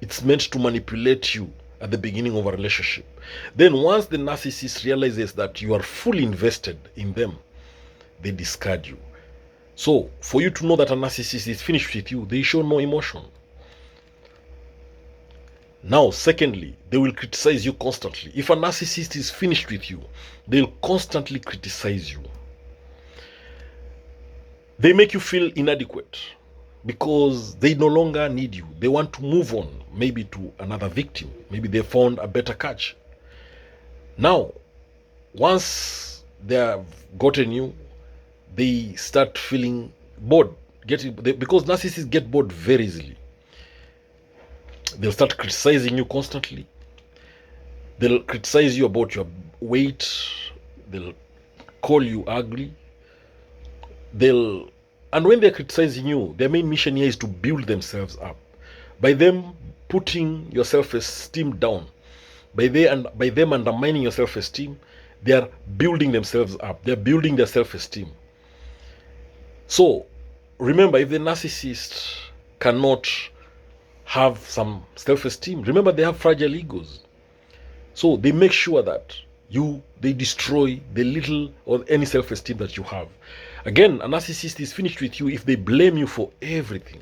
It's meant to manipulate you at the beginning of a relationship. Then once the narcissist realizes that you are fully invested in them, they discard you. So, for you to know that a narcissist is finished with you, they show no emotion. Now, secondly, they will criticize you constantly. If a narcissist is finished with you, they'll constantly criticize you. They make you feel inadequate because they no longer need you. They want to move on, maybe to another victim. Maybe they found a better catch. Now, once they have gotten you, they start feeling bored. Because narcissists get bored very easily. They'll start criticizing you constantly. They'll criticize you about your weight. They'll call you ugly. And when they're criticizing you, their main mission here is to build themselves up. By them putting your self-esteem down, by them undermining your self-esteem, they are building themselves up. They're building their self-esteem. So, remember, if the narcissist cannot have some self-esteem, remember they have fragile egos. So they make sure that they destroy the little or any self-esteem that you have. Again, a narcissist is finished with you if they blame you for everything.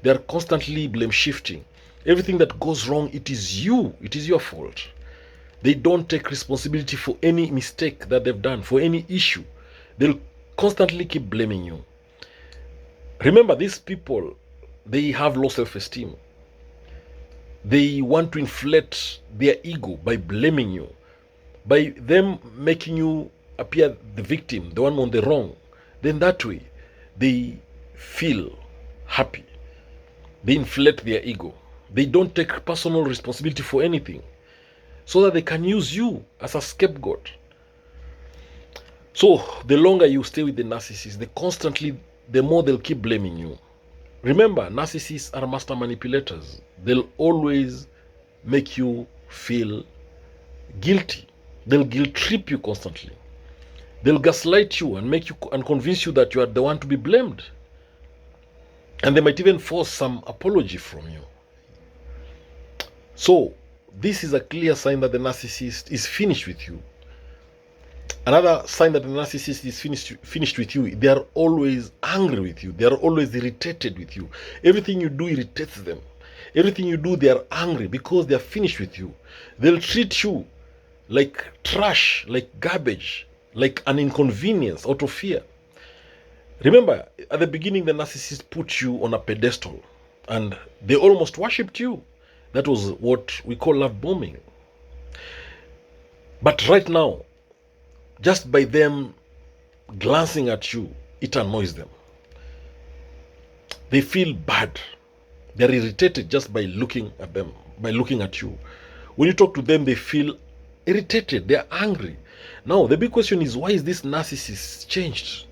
They are constantly blame shifting. Everything that goes wrong, it is you. It is your fault. They don't take responsibility for any mistake that they've done, for any issue. They'll constantly keep blaming you. Remember, these people, they have low self-esteem. They want to inflate their ego by blaming you, by them making you appear the victim, the one on the wrong. Then that way, they feel happy. They inflate their ego. They don't take personal responsibility for anything, so that they can use you as a scapegoat. So the longer you stay with the narcissist, the more they'll keep blaming you. Remember, narcissists are master manipulators. They'll always make you feel guilty. They'll guilt trip you constantly. They'll gaslight you and convince you that you are the one to be blamed. And they might even force some apology from you. So, this is a clear sign that the narcissist is finished with you. Another sign that the narcissist is finished with you, they are always angry with you. They are always irritated with you. Everything you do irritates them. Everything you do, they are angry because they are finished with you. They'll treat you like trash, like garbage, like an inconvenience out of fear. Remember, at the beginning, the narcissist put you on a pedestal and they almost worshipped you. That was what we call love bombing. But right now, just by them glancing at you, it annoys them. They feel bad. They're irritated just by looking at them, by looking at you. When you talk to them, they feel irritated. They're angry. Now, the big question is, why is this narcissist changed?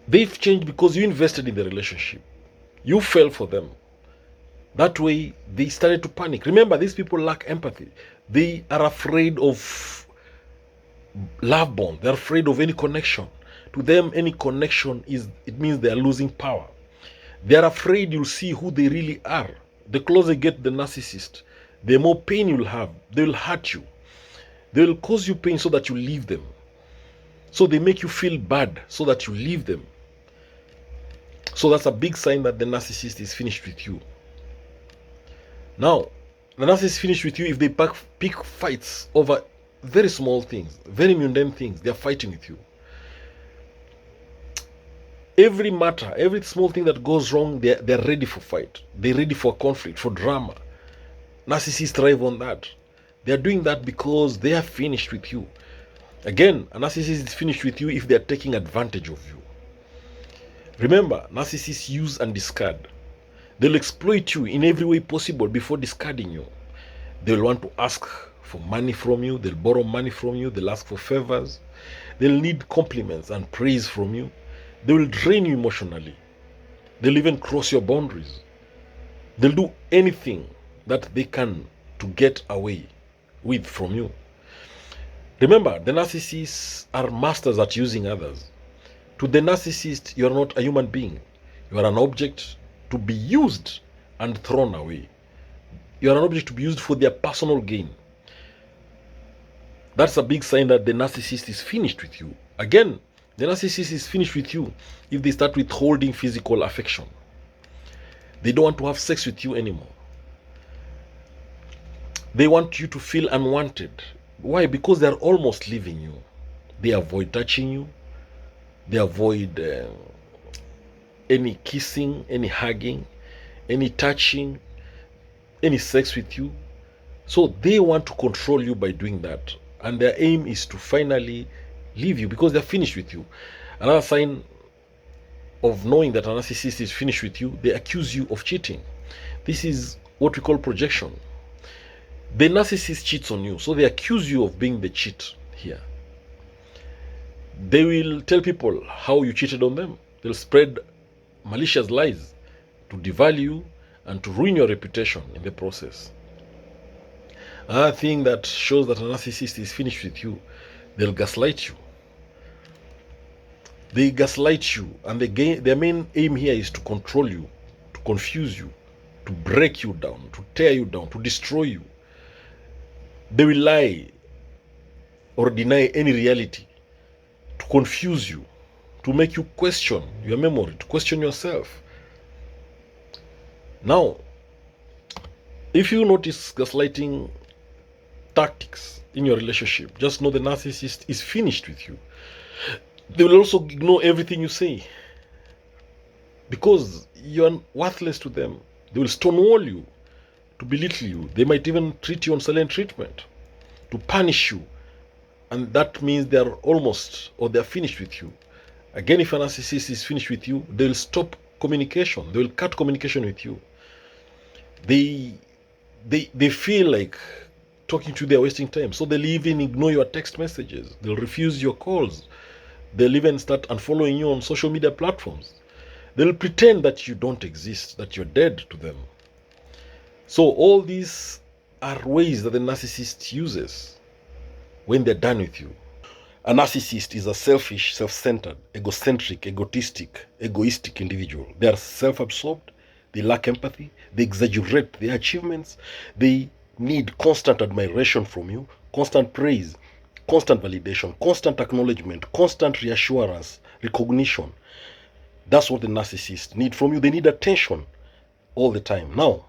They've changed because you invested in the relationship. You fell for them. That way, they started to panic. Remember, these people lack empathy. They are afraid of love bond. They're afraid of any connection. To them, any connection it means they are losing power. They're afraid you'll see who they really are. The closer you get the narcissist, the more pain you'll have. They will hurt you. They will cause you pain so that you leave them. So they make you feel bad so that you leave them. So that's a big sign that the narcissist is finished with you. Now, the narcissist is finished with you if they pick fights over very small things, very mundane things. They're fighting with you. Every matter, every small thing that goes wrong, they're ready for fight. They're ready for conflict, for drama. Narcissists thrive on that. They're doing that because they are finished with you. Again, a narcissist is finished with you if they're taking advantage of you. Remember, narcissists use and discard. They'll exploit you in every way possible before discarding you. They'll want to ask for money from you. They'll borrow money from you. They'll ask for favors. They'll need compliments and praise from you. They will drain you emotionally. They'll even cross your boundaries. They'll do anything that they can to get away with from you. Remember, the narcissists are masters at using others. To the narcissist, you are not a human being. You are an object to be used and thrown away. You are an object to be used for their personal gain. That's a big sign that the narcissist is finished with you. Again, the narcissist is finished with you if they start withholding physical affection. They don't want to have sex with you anymore. They want you to feel unwanted. Why? Because they're almost leaving you. They avoid touching you. They avoid any kissing, any hugging, any touching, any sex with you. So they want to control you by doing that. And their aim is to finally leave you because they're finished with you. Another sign of knowing that a narcissist is finished with you, they accuse you of cheating. This is what we call projection. The narcissist cheats on you, so they accuse you of being the cheat here. They will tell people how you cheated on them. They'll spread malicious lies to devalue you and to ruin your reputation in the process. Another thing that shows that a narcissist is finished with you, they'll gaslight you. They gaslight you, and their main aim here is to control you, to confuse you, to break you down, to tear you down, to destroy you. They will lie or deny any reality to confuse you, to make you question your memory, to question yourself. Now, if you notice gaslighting tactics in your relationship, just know the narcissist is finished with you. They will also ignore everything you say because you are worthless to them. They will stonewall you, to belittle you. They might even treat you on silent treatment, to punish you. And that means they are almost, or they are finished with you. Again, if a narcissist is finished with you, they will stop communication. They will cut communication with you. They feel like talking to you, they're wasting time. So they'll even ignore your text messages. They'll refuse your calls. They'll even start unfollowing you on social media platforms. They'll pretend that you don't exist, that you're dead to them. So all these are ways that the narcissist uses when they're done with you. A narcissist is a selfish, self-centered, egocentric, egoistic individual. They are self-absorbed. They lack empathy. They exaggerate their achievements. They need constant admiration from you, constant praise, constant validation, constant acknowledgement, constant reassurance, recognition. That's what the narcissists need from you. They need attention all the time. Now,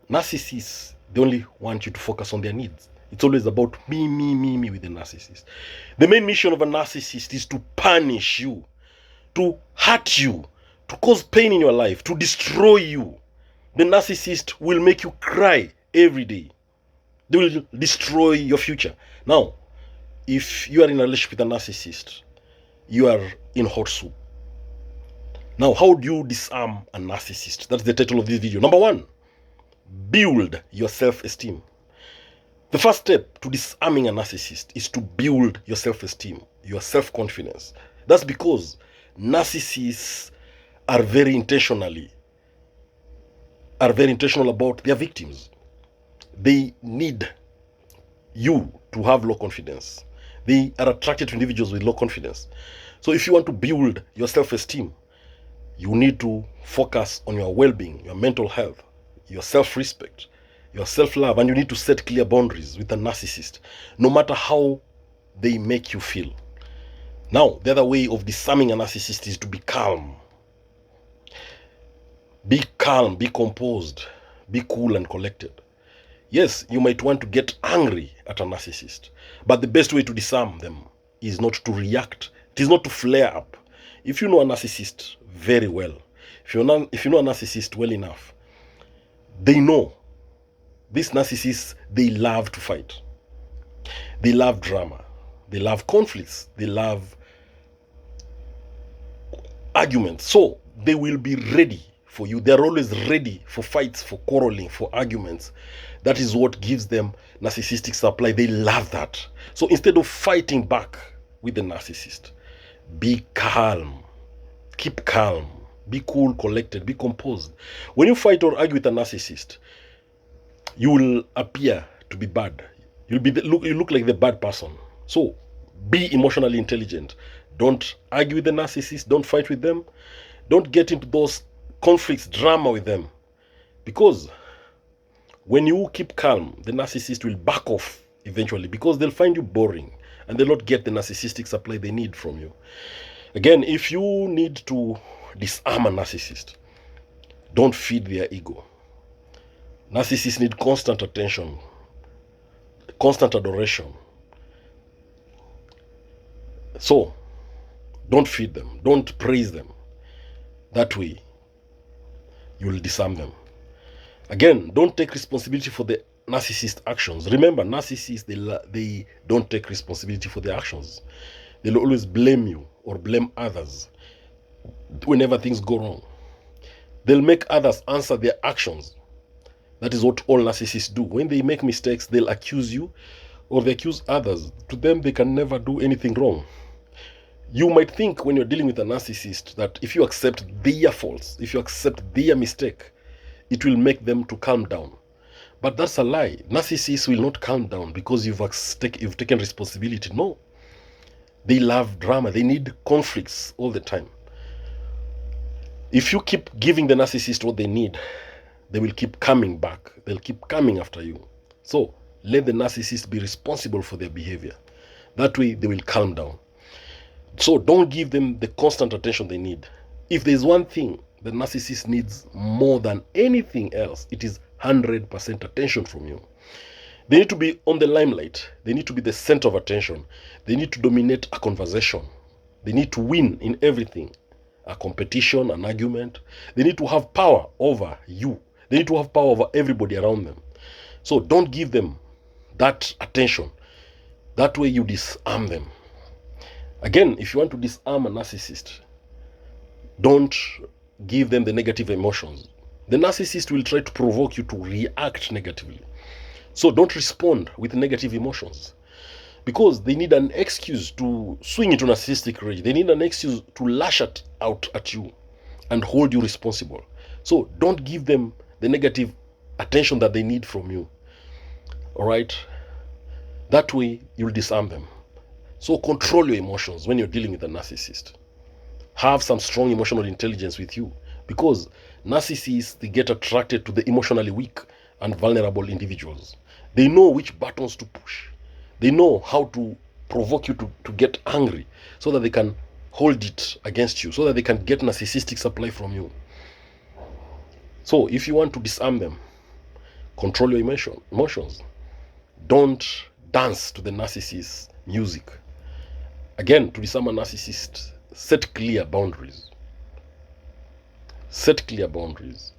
narcissists, they only want you to focus on their needs. It's always about me with the narcissist. The main mission of a narcissist is to punish you, to hurt you, to cause pain in your life, to destroy you. The narcissist will make you cry every day. They will destroy your future. Now, if you are in a relationship with a narcissist, you are in hot soup. Now, how do you disarm a narcissist? That's the title of this video. Number one, build your self-esteem. The first step to disarming a narcissist is to build your self-esteem, your self-confidence. That's because narcissists are very intentional about their victims. They need you to have low confidence. They are attracted to individuals with low confidence. So if you want to build your self-esteem, you need to focus on your well-being, your mental health, your self-respect, your self-love, and you need to set clear boundaries with a narcissist, no matter how they make you feel. Now, the other way of disarming a narcissist is to be calm. Be calm, be composed, be cool and collected. Yes, you might want to get angry at a narcissist, but the best way to disarm them is not to react. It is not to flare up. If you know a narcissist very well, if you know a narcissist well enough, they know these narcissists, they love to fight. They love drama. They love conflicts. They love arguments. So they will be ready for you. They're always ready for fights, for quarreling, for arguments. That is what gives them narcissistic supply. They love that. So instead of fighting back with the narcissist, be calm. Keep calm. Be cool, collected, be composed. When you fight or argue with a narcissist, you will appear to be bad. You look like the bad person. So be emotionally intelligent. Don't argue with the narcissist. Don't fight with them. Don't get into those conflicts, drama with them. Because when you keep calm, the narcissist will back off eventually, because they'll find you boring and they'll not get the narcissistic supply they need from you. Again, if you need to disarm a narcissist, don't feed their ego. Narcissists need constant attention, constant adoration. So, don't feed them. Don't praise them. That way, you will disarm them. Again, don't take responsibility for the narcissist actions. Remember, narcissists, they don't take responsibility for their actions. They'll always blame you or blame others whenever things go wrong. They'll make others answer their actions. That is what all narcissists do. When they make mistakes, they'll accuse you or they accuse others. To them, they can never do anything wrong. You might think when you're dealing with a narcissist that if you accept their faults, if you accept their mistake, it will make them to calm down. But that's a lie. Narcissists will not calm down because you've taken responsibility. No. They love drama. They need conflicts all the time. If you keep giving the narcissist what they need, they will keep coming back. They'll keep coming after you. So let the narcissist be responsible for their behavior. That way they will calm down. So don't give them the constant attention they need. If there's one thing the narcissist needs more than anything else, it is 100% attention from you. They need to be on the limelight. They need to be the center of attention. They need to dominate a conversation. They need to win in everything. A competition, an argument. They need to have power over you. They need to have power over everybody around them. So don't give them that attention. That way you disarm them. Again, if you want to disarm a narcissist, don't give them the negative emotions. The narcissist will try to provoke you to react negatively. So don't respond with negative emotions, because they need an excuse to swing into narcissistic rage. They need an excuse to lash out at you and hold you responsible. So don't give them the negative attention that they need from you. All right? That way you'll disarm them. So control your emotions when you're dealing with a narcissist. Have some strong emotional intelligence with you, because narcissists, they get attracted to the emotionally weak and vulnerable individuals. They know which buttons to push. They know how to provoke you to get angry so that they can hold it against you, so that they can get narcissistic supply from you. So if you want to disarm them, control your emotions. Don't dance to the narcissist's music. Again, to disarm a narcissist, set clear boundaries. Set clear boundaries.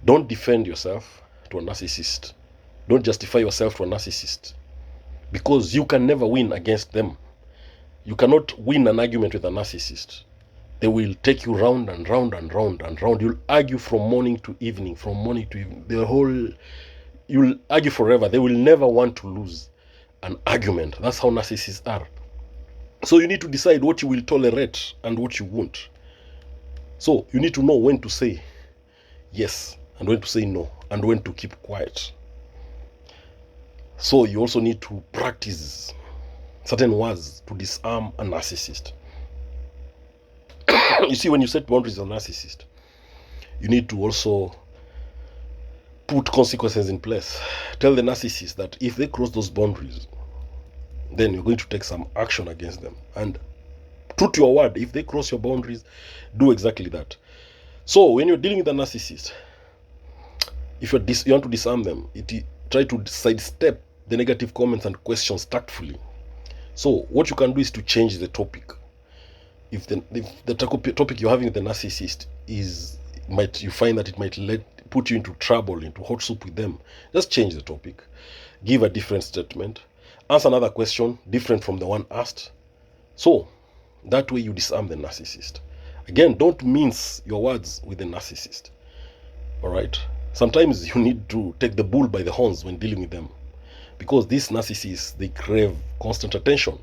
Don't defend yourself to a narcissist. Don't justify yourself to a narcissist, because you can never win against them. You cannot win an argument with a narcissist. They will take you round and round and round and round. You'll argue from morning to evening, from morning to evening. You'll argue forever. They will never want to lose an argument. That's how narcissists are. So you need to decide what you will tolerate and what you won't. So you need to know when to say yes and when to say no and when to keep quiet. So you also need to practice certain words to disarm a narcissist. You see, when you set boundaries with a narcissist, you need to also put consequences in place. Tell the narcissist that if they cross those boundaries, then you're going to take some action against them. And true to your word, if they cross your boundaries, do exactly that. So when you're dealing with a narcissist, if you want to disarm them, try to sidestep the negative comments and questions tactfully. So what you can do is to change the topic. If the topic you're having with the narcissist you find that it might put you into trouble, into hot soup with them, just change the topic. Give a different statement. Answer another question different from the one asked. So that way you disarm the narcissist. Again, don't mince your words with the narcissist. All right? Sometimes you need to take the bull by the horns when dealing with them, because these narcissists, they crave constant attention.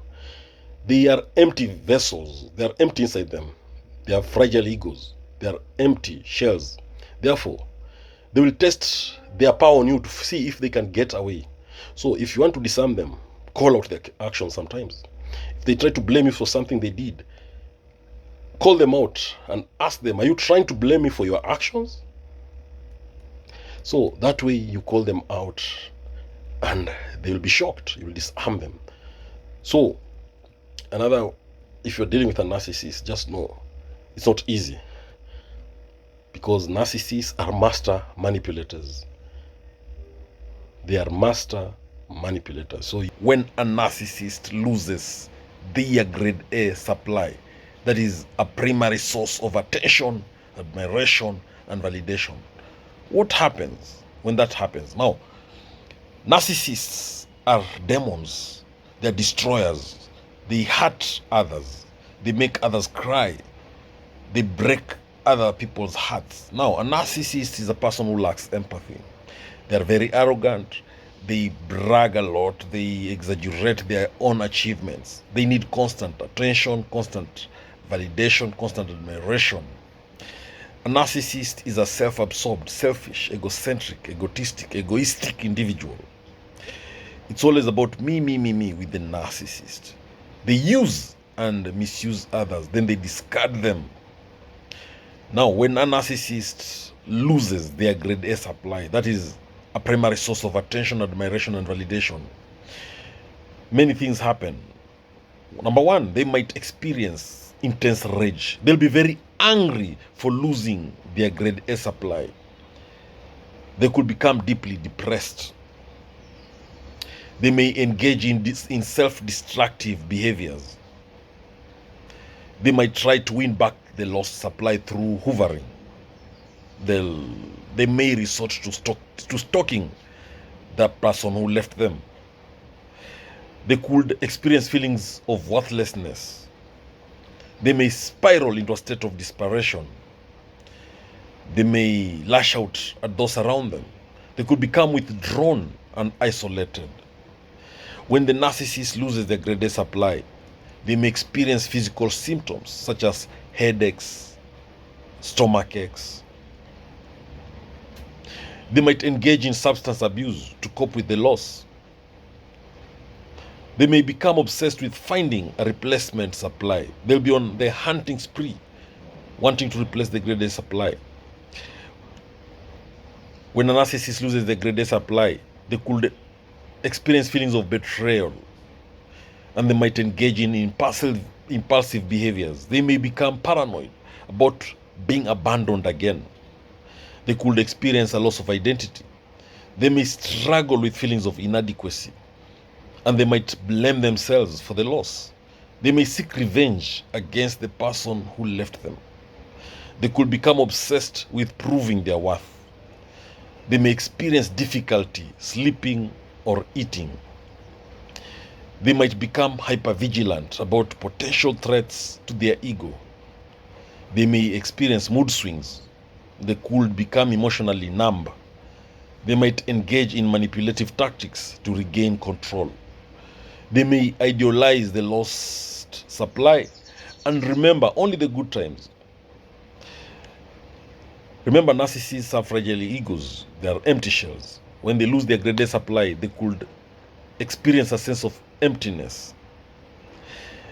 They are empty vessels. They are empty inside them. They have fragile egos. They are empty shells. Therefore, they will test their power on you to see if they can get away. So if you want to disarm them, call out their actions sometimes. If they try to blame you for something they did, call them out and ask them, are you trying to blame me for your actions? So that way you call them out and they will be shocked. You will disarm them. So if you're dealing with a narcissist, just know it's not easy, because narcissists are master manipulators. They are master manipulators. So When a narcissist loses their grade A supply, that is a primary source of attention, admiration, and validation, what happens when that happens? Now, narcissists are demons. They're destroyers. They hurt others. They make others cry. They break other people's hearts. Now, a narcissist is a person who lacks empathy. They're very arrogant. They brag a lot. They exaggerate their own achievements. They need constant attention, constant validation, constant admiration. A narcissist is a self-absorbed, selfish, egoistic individual. It's always about me with the narcissist. They use and misuse others, then they discard them. Now, when a narcissist loses their grade A supply, that is a primary source of attention, admiration, and validation, many things happen. Number one, they might experience intense rage. They'll be very angry for losing their grade A supply. They could become deeply depressed. They may engage in self-destructive behaviors. They might try to win back the lost supply through hoovering. They may resort to stalking the person who left them. They could experience feelings of worthlessness. They may spiral into a state of desperation. They may lash out at those around them. They could become withdrawn and isolated. When the narcissist loses their grade A supply, they may experience physical symptoms such as headaches, stomach aches. They might engage in substance abuse to cope with the loss. They may become obsessed with finding a replacement supply. They'll be on their hunting spree, wanting to replace the grade A supply. When a narcissist loses their grade A supply, they could experience feelings of betrayal, and they might engage in impulsive behaviors. They may become paranoid about being abandoned again. They could experience a loss of identity. They may struggle with feelings of inadequacy, and they might blame themselves for the loss. They may seek revenge against the person who left them. They could become obsessed with proving their worth. They may experience difficulty sleeping or eating. They might become hypervigilant about potential threats to their ego. They may experience mood swings. They could become emotionally numb. They might engage in manipulative tactics to regain control. They may idealize the lost supply and remember only the good times. Remember, narcissists have fragile egos. They are empty shells. When they lose their grade A supply, they could experience a sense of emptiness.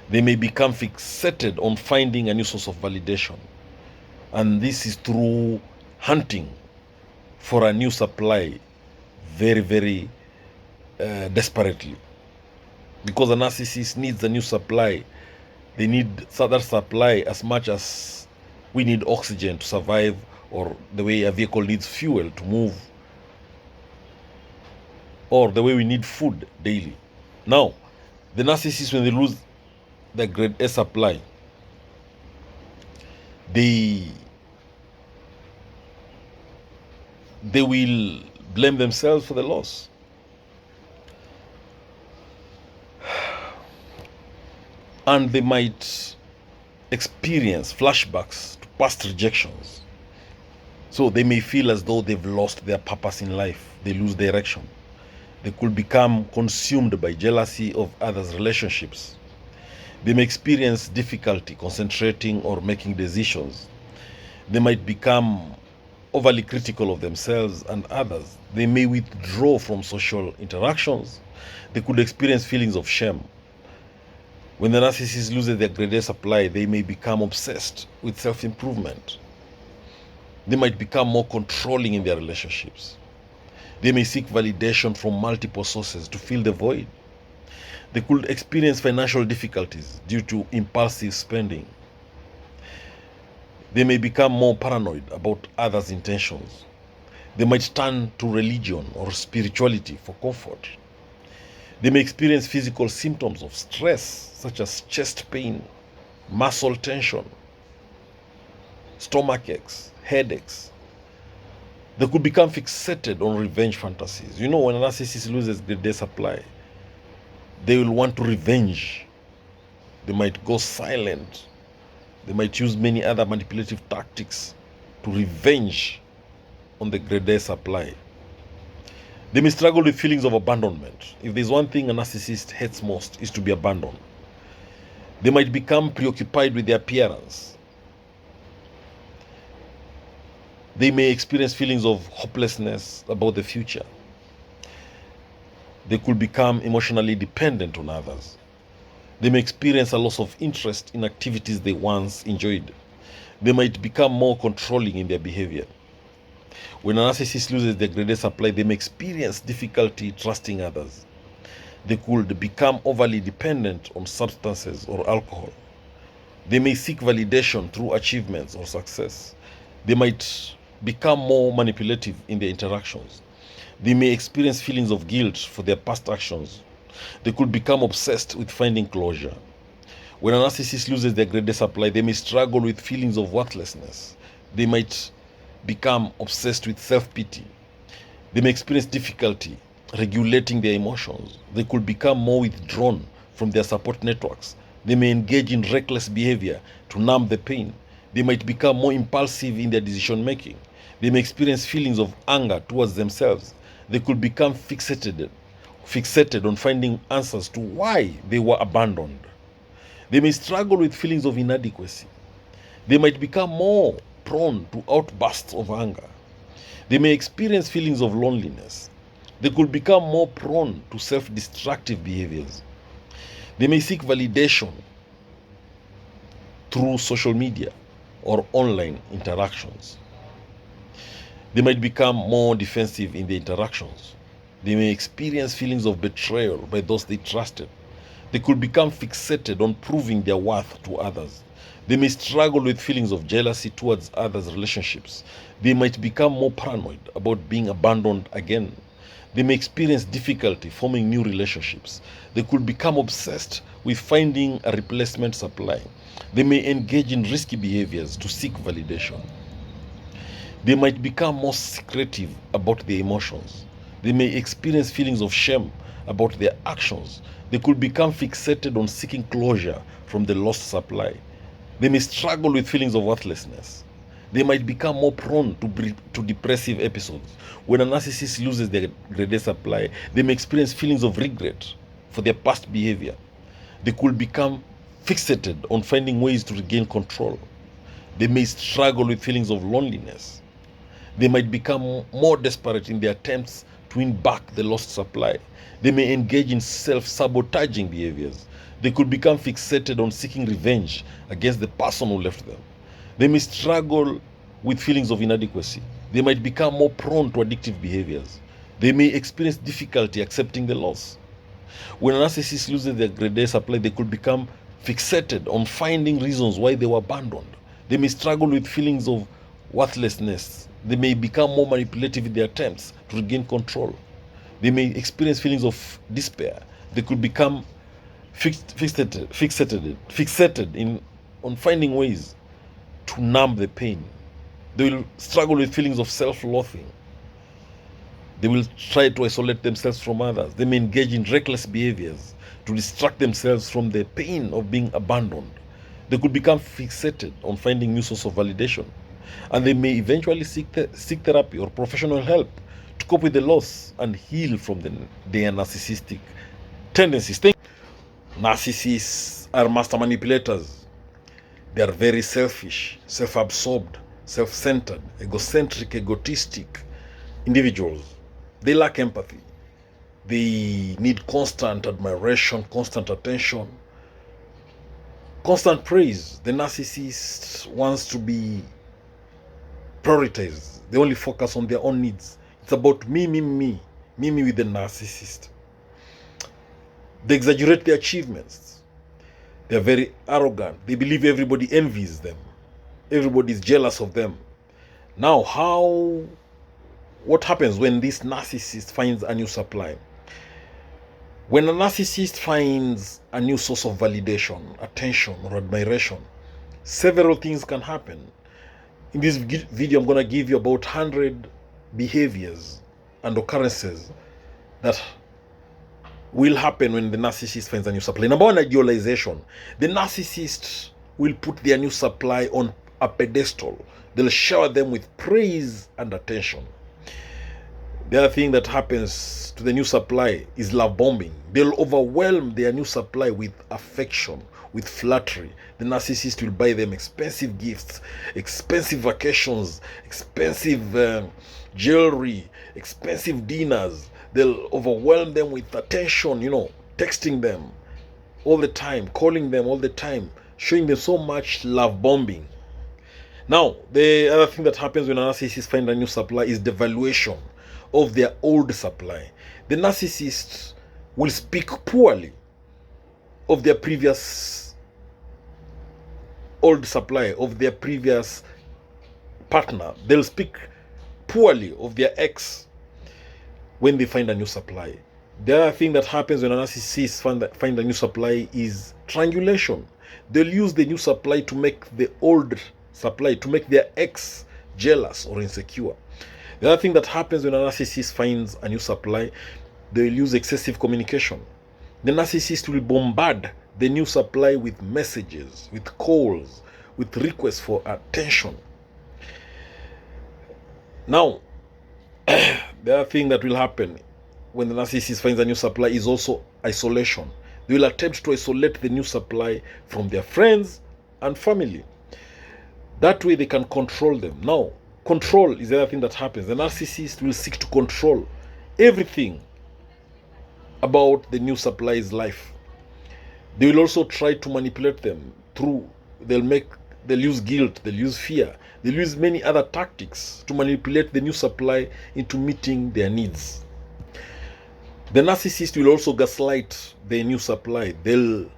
They may become fixated on finding a new source of validation. And this is through hunting for a new supply very, very desperately. Because a narcissist needs a new supply. They need that supply as much as we need oxygen to survive, or the way a vehicle needs fuel to move, or the way we need food daily. Now, the narcissists, when they lose the grade A supply, they will blame themselves for the loss. And they might experience flashbacks to past rejections. So they may feel as though they've lost their purpose in life. They lose direction. They could become consumed by jealousy of others' relationships. They may experience difficulty concentrating or making decisions. They might become overly critical of themselves and others. They may withdraw from social interactions. They could experience feelings of shame. When the narcissist loses their grade A supply, they may become obsessed with self-improvement. They might become more controlling in their relationships. They may seek validation from multiple sources to fill the void. They could experience financial difficulties due to impulsive spending. They may become more paranoid about others' intentions. They might turn to religion or spirituality for comfort. They may experience physical symptoms of stress, such as chest pain, muscle tension, stomach aches, headaches. They could become fixated on revenge fantasies. You know, when a narcissist loses their supply, they will want to revenge. They might go silent. They might use many other manipulative tactics to revenge on the grade A supply. They may struggle with feelings of abandonment. If there's one thing a narcissist hates most, is to be abandoned. They might become preoccupied with their appearance. They may experience feelings of hopelessness about the future. They could become emotionally dependent on others. They may experience a loss of interest in activities they once enjoyed. They might become more controlling in their behavior. When a narcissist loses their grade A supply, they may experience difficulty trusting others. They could become overly dependent on substances or alcohol. They may seek validation through achievements or success. They might become more manipulative in their interactions. They may experience feelings of guilt for their past actions. They could become obsessed with finding closure. When a narcissist loses their grade A supply, they may struggle with feelings of worthlessness. They might become obsessed with self-pity. They may experience difficulty regulating their emotions. They could become more withdrawn from their support networks. They may engage in reckless behavior to numb the pain. They might become more impulsive in their decision making. They may experience feelings of anger towards themselves. They could become fixated on finding answers to why they were abandoned. They may struggle with feelings of inadequacy. They might become more prone to outbursts of anger. They may experience feelings of loneliness. They could become more prone to self-destructive behaviors. They may seek validation through social media or online interactions. They might become more defensive in their interactions. They may experience feelings of betrayal by those they trusted. They could become fixated on proving their worth to others. They may struggle with feelings of jealousy towards others' relationships. They might become more paranoid about being abandoned again. They may experience difficulty forming new relationships. They could become obsessed with finding a replacement supply. They may engage in risky behaviors to seek validation. They might become more secretive about their emotions. They may experience feelings of shame about their actions. They could become fixated on seeking closure from the lost supply. They may struggle with feelings of worthlessness. They might become more prone to depressive episodes. When a narcissist loses their grade A supply, they may experience feelings of regret for their past behavior. They could become fixated on finding ways to regain control. They may struggle with feelings of loneliness. They might become more desperate in their attempts to win back the lost supply. They may engage in self-sabotaging behaviors. They could become fixated on seeking revenge against the person who left them. They may struggle with feelings of inadequacy. They might become more prone to addictive behaviors. They may experience difficulty accepting the loss. When a narcissist loses their grade A supply, they could become fixated on finding reasons why they were abandoned. They may struggle with feelings of worthlessness. They may become more manipulative in their attempts to regain control. They may experience feelings of despair. They could become fixated on finding ways to numb the pain. They will struggle with feelings of self-loathing. They will try to isolate themselves from others. They may engage in reckless behaviors to distract themselves from the pain of being abandoned. They could become fixated on finding new source of validation. And they may eventually seek therapy or professional help to cope with the loss and heal from their narcissistic tendencies. Narcissists are master manipulators. They are very selfish, self-absorbed, self-centered, egocentric, egotistic individuals. They lack empathy. They need constant admiration, constant attention, constant praise. The narcissist wants to be prioritized. They only focus on their own needs. It's about me with the narcissist. They exaggerate their achievements. They're very arrogant. They believe everybody envies them. Everybody is jealous of them. Now, what happens when this narcissist finds a new supply? When a narcissist finds a new source of validation, attention, or admiration, several things can happen. In this video, I'm going to give you about 100 behaviors and occurrences that will happen when the narcissist finds a new supply. Number one, idealization. The narcissist will put their new supply on a pedestal. They'll shower them with praise and attention. The other thing that happens to the new supply is love bombing. They'll overwhelm their new supply with affection, with flattery. The narcissist will buy them expensive gifts, expensive vacations, expensive jewelry, expensive dinners. They'll overwhelm them with attention, texting them all the time, calling them all the time, showing them so much love bombing. Now, the other thing that happens when a narcissist finds a new supply is devaluation of their old supply. The narcissist will speak poorly of their previous old supply, of their previous partner. They'll speak poorly of their ex when they find a new supply. The other thing that happens when a narcissist find a new supply is triangulation. They'll use the new supply to make the old supply, to make their ex jealous or insecure. The other thing that happens when a narcissist finds a new supply, they'll use excessive communication. The narcissist will bombard the new supply with messages, with calls, with requests for attention. Now, the other thing that will happen when the narcissist finds a new supply is also isolation. They will attempt to isolate the new supply from their friends and family. That way they can control them. Now, control is the other thing that happens. The narcissist will seek to control everything about the new supply's life. They will also try to manipulate them they'll use guilt, they'll use fear, they'll use many other tactics to manipulate the new supply into meeting their needs. The narcissist will also gaslight the new supply. They'll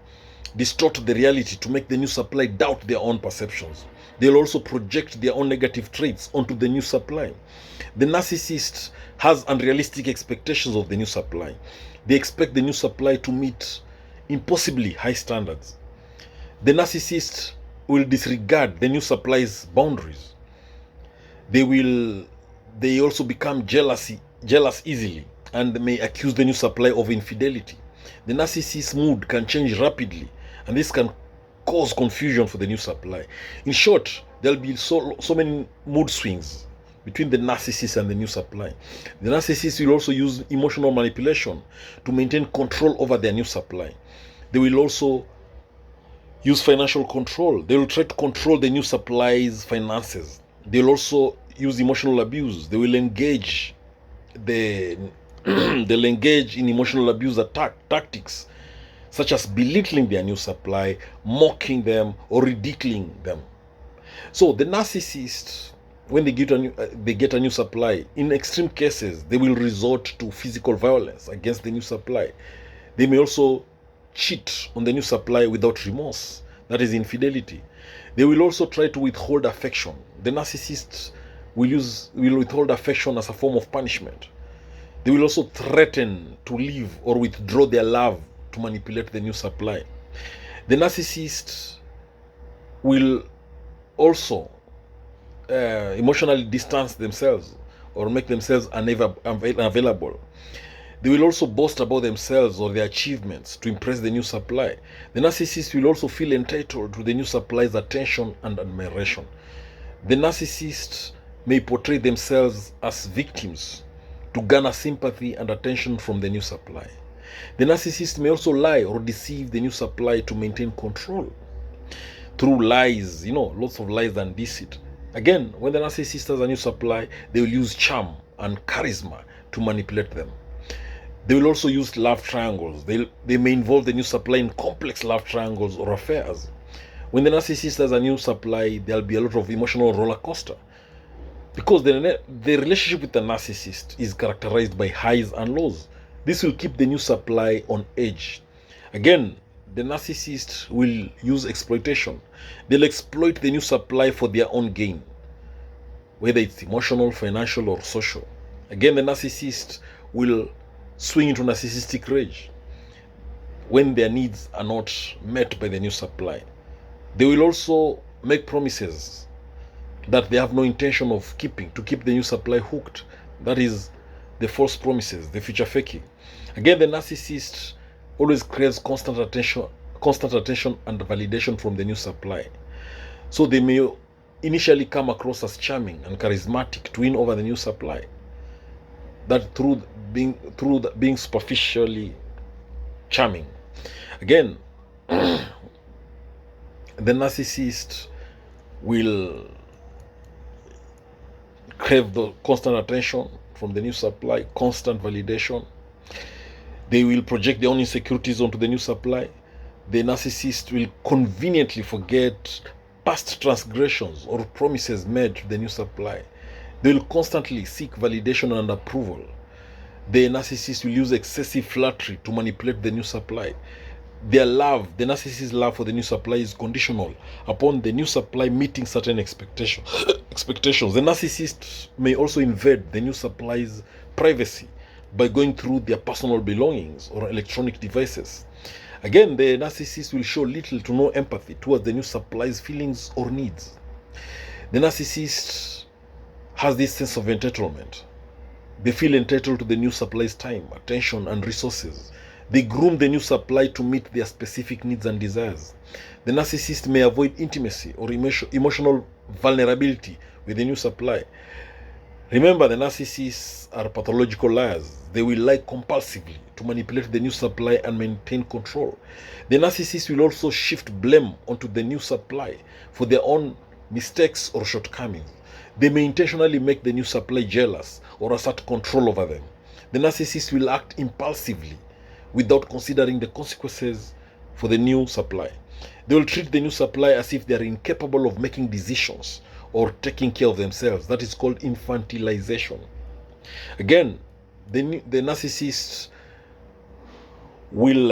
distort the reality to make the new supply doubt their own perceptions. They'll also project their own negative traits onto the new supply. The narcissist has unrealistic expectations of the new supply. They expect the new supply to meet impossibly high standards. The narcissist will disregard the new supply's boundaries. They also become jealous easily and may accuse the new supply of infidelity. The narcissist's mood can change rapidly, and this can cause confusion for the new supply. In short, there'll be so many mood swings between the narcissist and the new supply. The narcissist will also use emotional manipulation to maintain control over their new supply. They will also use financial control. They will try to control the new supply's finances. They will also use emotional abuse. They will engage they'll engage in emotional abuse tactics, such as belittling their new supply, mocking them, or ridiculing them. So the narcissist, when they get a new supply, in extreme cases, they will resort to physical violence against the new supply. They may also cheat on the new supply without remorse. That is infidelity. They will also try to withhold affection. The narcissist will withhold affection as a form of punishment. They will also threaten to leave or withdraw their love to manipulate the new supply. The narcissist will also emotionally distance themselves or make themselves unavailable. They will also boast about themselves or their achievements to impress the new supply. The narcissist will also feel entitled to the new supply's attention and admiration. The narcissist may portray themselves as victims to garner sympathy and attention from the new supply. The narcissist may also lie or deceive the new supply to maintain control through lies, lots of lies and deceit. Again, when the narcissist has a new supply, they will use charm and charisma to manipulate them. They will also use love triangles. They may involve the new supply in complex love triangles or affairs. When the narcissist has a new supply, there'll be a lot of emotional roller coaster, because the relationship with the narcissist is characterized by highs and lows. This will keep the new supply on edge. Again, the narcissist will use exploitation. They'll exploit the new supply for their own gain, whether it's emotional, financial, or social. Again, the narcissist will swing into narcissistic rage when their needs are not met by the new supply. They will also make promises that they have no intention of keeping to keep the new supply hooked. That is the false promises, the future faking. Again, the narcissist always craves constant attention and validation from the new supply. So they may initially come across as charming and charismatic to win over the new supply. That through being superficially charming. Again, the narcissist will crave the constant attention from the new supply, constant validation. They will project their own insecurities onto the new supply. The narcissist will conveniently forget past transgressions or promises made to the new supply. They will constantly seek validation and approval. The narcissist will use excessive flattery to manipulate the new supply. The narcissist's love for the new supply is conditional upon the new supply meeting certain expectations. The narcissist may also invade the new supply's privacy by going through their personal belongings or electronic devices. Again, the narcissist will show little to no empathy towards the new supply's feelings or needs. The narcissist has this sense of entitlement. They feel entitled to the new supply's time, attention, and resources. They groom the new supply to meet their specific needs and desires. The narcissist may avoid intimacy or emotional vulnerability with the new supply. Remember, the narcissists are pathological liars. They will lie compulsively to manipulate the new supply and maintain control. The narcissist will also shift blame onto the new supply for their own mistakes or shortcomings. They may intentionally make the new supply jealous or assert control over them. The narcissist will act impulsively without considering the consequences for the new supply. They will treat the new supply as if they are incapable of making decisions or taking care of themselves. That is called infantilization. Again, the narcissist will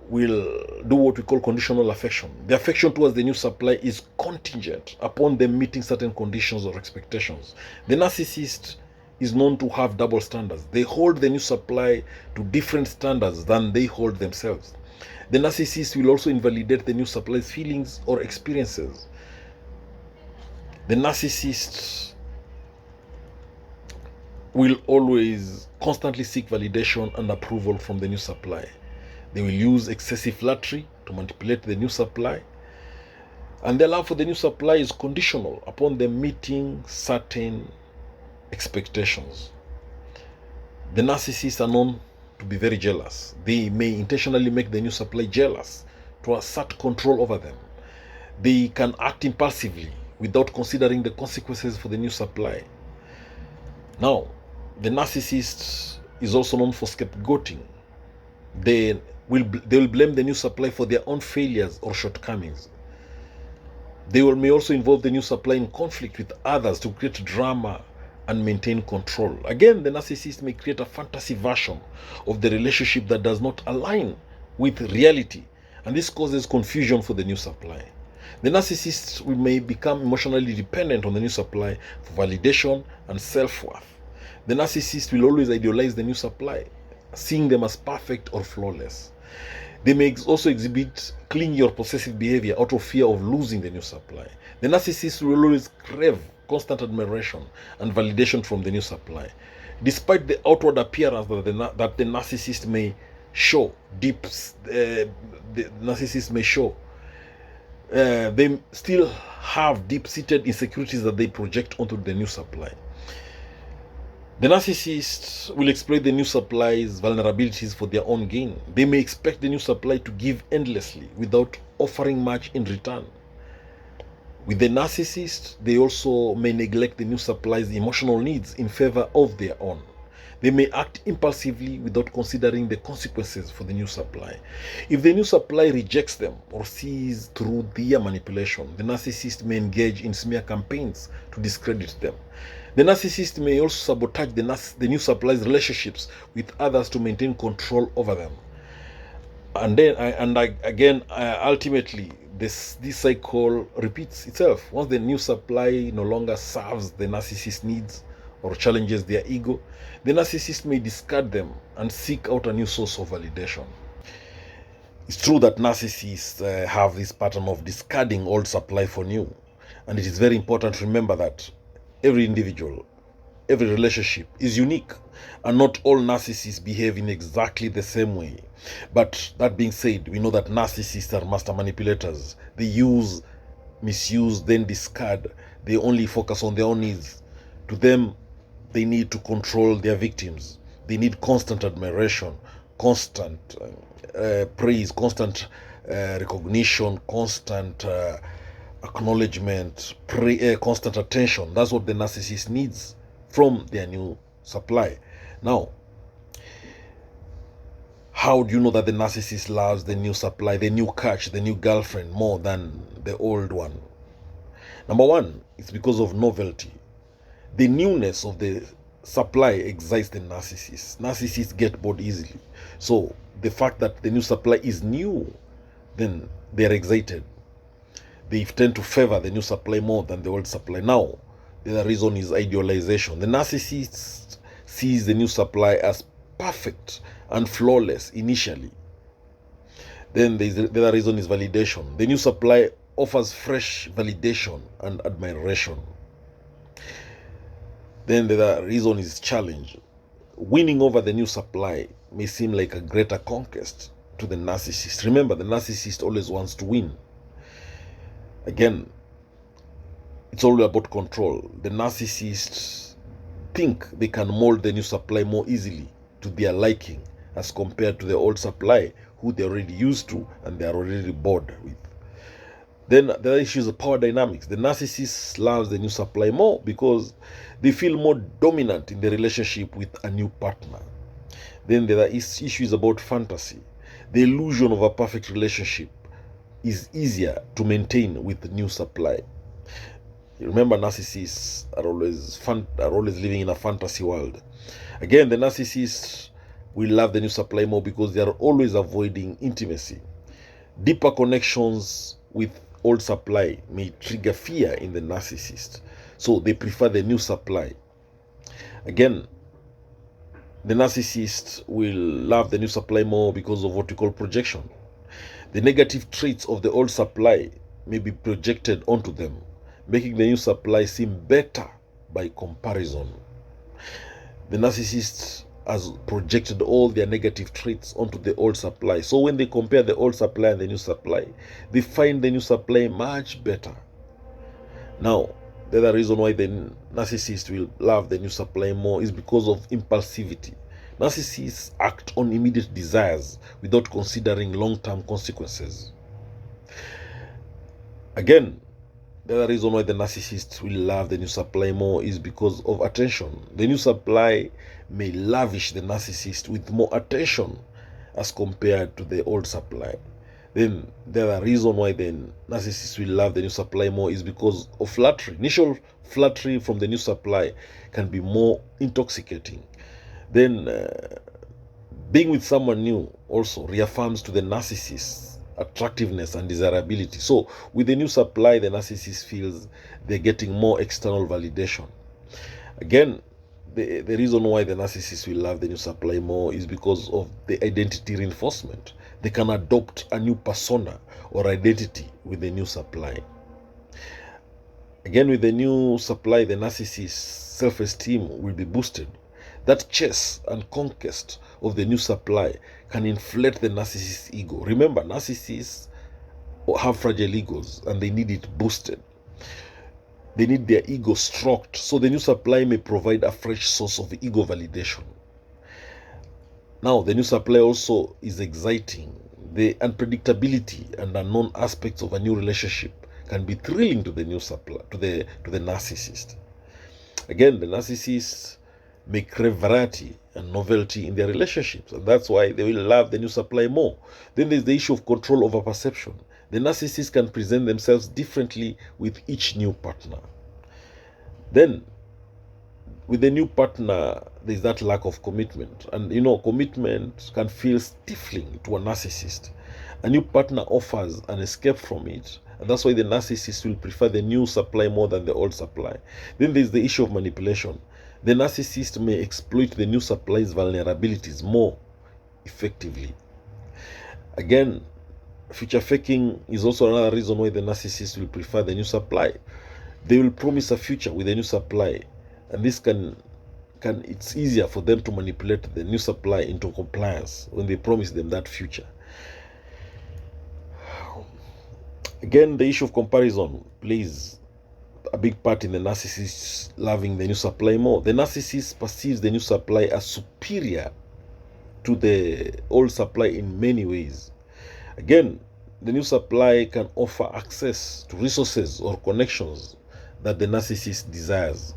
will do what we call conditional affection. The affection towards the new supply is contingent upon them meeting certain conditions or expectations. The narcissist is known to have double standards. They hold the new supply to different standards than they hold themselves. The narcissist will also invalidate the new supply's feelings or experiences. The narcissist will always constantly seek validation and approval from the new supply. They will use excessive flattery to manipulate the new supply. And their love for the new supply is conditional upon them meeting certain expectations. The narcissists are known to be very jealous. They may intentionally make the new supply jealous to assert control over them. They can act impulsively without considering the consequences for the new supply. Now, the narcissist is also known for scapegoating. They will blame the new supply for their own failures or shortcomings. They may also involve the new supply in conflict with others to create drama and maintain control. Again, the narcissist may create a fantasy version of the relationship that does not align with reality, and this causes confusion for the new supply. The narcissist may become emotionally dependent on the new supply for validation and self-worth. The narcissist will always idealize the new supply, seeing them as perfect or flawless. They may also exhibit clingy or possessive behavior out of fear of losing the new supply. The narcissist will always crave constant admiration and validation from the new supply. Despite the outward appearance that the narcissist may show, they still have deep-seated insecurities that they project onto the new supply. The narcissist will exploit the new supply's vulnerabilities for their own gain. They may expect the new supply to give endlessly without offering much in return. With the narcissist, they also may neglect the new supply's emotional needs in favor of their own. They may act impulsively without considering the consequences for the new supply. If the new supply rejects them or sees through their manipulation, the narcissist may engage in smear campaigns to discredit them. The narcissist may also sabotage the new supply's relationships with others to maintain control over them. Ultimately, this cycle repeats itself. Once the new supply no longer serves the narcissist's needs or challenges their ego, the narcissist may discard them and seek out a new source of validation. It's true that narcissists have this pattern of discarding old supply for new, and it is very important to remember that every individual, every relationship is unique, and not all narcissists behave in exactly the same way. But that being said, we know that narcissists are master manipulators. They use, misuse, then discard. They only focus on their own needs. To them, they need to control their victims. They need constant admiration, constant praise, constant recognition, constant acknowledgement, constant attention. That's what the narcissist needs from their new supply. Now, how do you know that the narcissist loves the new supply, the new catch, the new girlfriend more than the old one? Number one, it's because of novelty. The newness of the supply excites the narcissist. Narcissists get bored easily. So the fact that the new supply is new, then they're excited. They tend to favor the new supply more than the old supply. Now, the other reason is idealization. The narcissist sees the new supply as perfect and flawless initially. Then the other reason is validation. The new supply offers fresh validation and admiration. Then the other reason is challenge. Winning over the new supply may seem like a greater conquest to the narcissist. Remember, the narcissist always wants to win. Again, it's all about control. The narcissists think they can mold the new supply more easily to their liking as compared to the old supply, who they're already used to and they're already bored with. Then the other issue is the power dynamics. The narcissist loves the new supply more because they feel more dominant in the relationship with a new partner. Then the other issue is about fantasy. The illusion of a perfect relationship is easier to maintain with the new supply. Remember, narcissists are always living in a fantasy world. Again, the narcissist will love the new supply more because they are always avoiding intimacy. Deeper connections with old supply may trigger fear in the narcissist, so they prefer the new supply. Again, the narcissist will love the new supply more because of what we call projection. The negative traits of the old supply may be projected onto them, making the new supply seem better by comparison. The narcissist has projected all their negative traits onto the old supply. So when they compare the old supply and the new supply, they find the new supply much better. Now, the other reason why the narcissist will love the new supply more is because of impulsivity. Narcissists act on immediate desires without considering long-term consequences. Again, the other reason why the narcissist will love the new supply more is because of attention. The new supply may lavish the narcissist with more attention as compared to the old supply. Then the other reason why the narcissist will love the new supply more is because of flattery. Initial flattery from the new supply can be more intoxicating. Then being with someone new also reaffirms to the narcissist attractiveness and desirability. So with the new supply, the narcissist feels they're getting more external validation. Again, the reason why the narcissist will love the new supply more is because of the identity reinforcement. They can adopt a new persona or identity with the new supply. Again, with the new supply, the narcissist's self-esteem will be boosted. That chase and conquest of the new supply can inflate the narcissist's ego. Remember, narcissists have fragile egos and they need it boosted. They need their ego stroked. So the new supply may provide a fresh source of ego validation. Now, the new supply also is exciting. The unpredictability and unknown aspects of a new relationship can be thrilling to the new supply, to the narcissist. Again, the narcissists may crave variety and novelty in their relationships, and that's why they will love the new supply more. Then there's the issue of control over perception. The narcissists can present themselves differently with each new partner. Then, with the new partner, there's that lack of commitment. And commitment can feel stifling to a narcissist. A new partner offers an escape from it, and that's why the narcissist will prefer the new supply more than the old supply. Then there's the issue of manipulation. The narcissist may exploit the new supply's vulnerabilities more effectively. Again, future faking is also another reason why the narcissist will prefer the new supply. They will promise a future with the new supply, and this it's easier for them to manipulate the new supply into compliance when they promise them that future. Again, the issue of comparison plays a big part in the narcissist loving the new supply more. The narcissist perceives the new supply as superior to the old supply in many ways. Again, the new supply can offer access to resources or connections that the narcissist desires.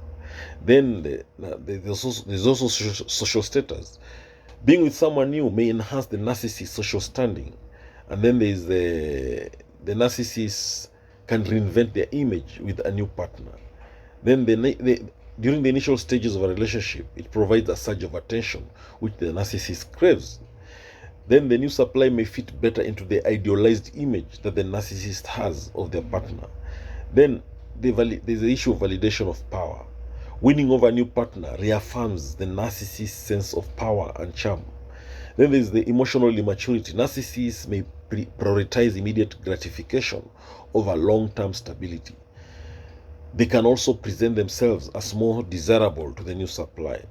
Then there's also social status. Being with someone new may enhance the narcissist's social standing. And then there's the narcissist can reinvent their image with a new partner. Then during the initial stages of a relationship, it provides a surge of attention, which the narcissist craves. Then the new supply may fit better into the idealized image that the narcissist has of their partner. Then there's the issue of validation of power. Winning over a new partner reaffirms the narcissist's sense of power and charm. Then there's the emotional immaturity. Narcissists may prioritize immediate gratification over long-term stability. They can also present themselves as more desirable to the new supply.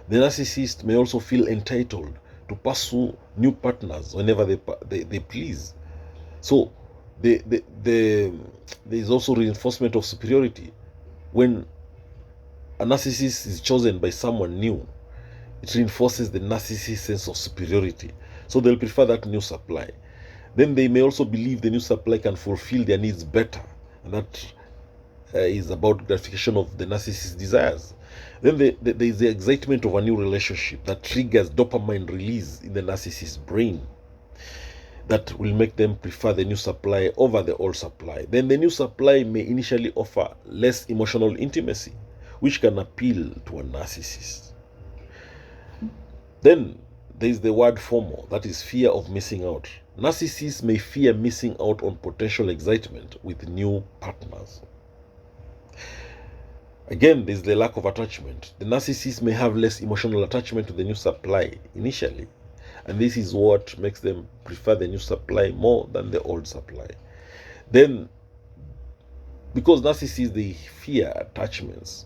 The narcissist may also feel entitled to pursue new partners whenever they please. So there's also reinforcement of superiority. When a narcissist is chosen by someone new, it reinforces the narcissist's sense of superiority. So they'll prefer that new supply. Then they may also believe the new supply can fulfill their needs better, and that is about gratification of the narcissist's desires. Then there is the excitement of a new relationship that triggers dopamine release in the narcissist's brain that will make them prefer the new supply over the old supply. Then the new supply may initially offer less emotional intimacy, which can appeal to a narcissist. Then there is the word FOMO, that is fear of missing out. Narcissists may fear missing out on potential excitement with new partners. Again, there's the lack of attachment. The narcissist may have less emotional attachment to the new supply initially, and this is what makes them prefer the new supply more than the old supply. Then, because narcissists, they fear attachments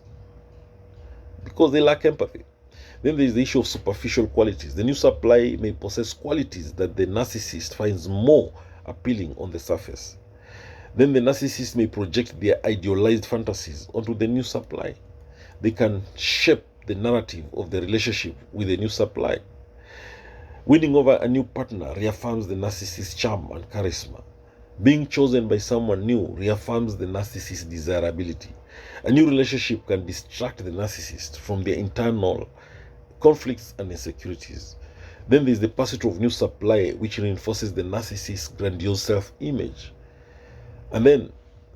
because they lack empathy. Then there is the issue of superficial qualities. The new supply may possess qualities that the narcissist finds more appealing on the surface. Then the narcissist may project their idealized fantasies onto the new supply. They can shape the narrative of the relationship with the new supply. Winning over a new partner reaffirms the narcissist's charm and charisma. Being chosen by someone new reaffirms the narcissist's desirability. A new relationship can distract the narcissist from their internal conflicts and insecurities. Then there is the pursuit of new supply, which reinforces the narcissist's grandiose self-image. And then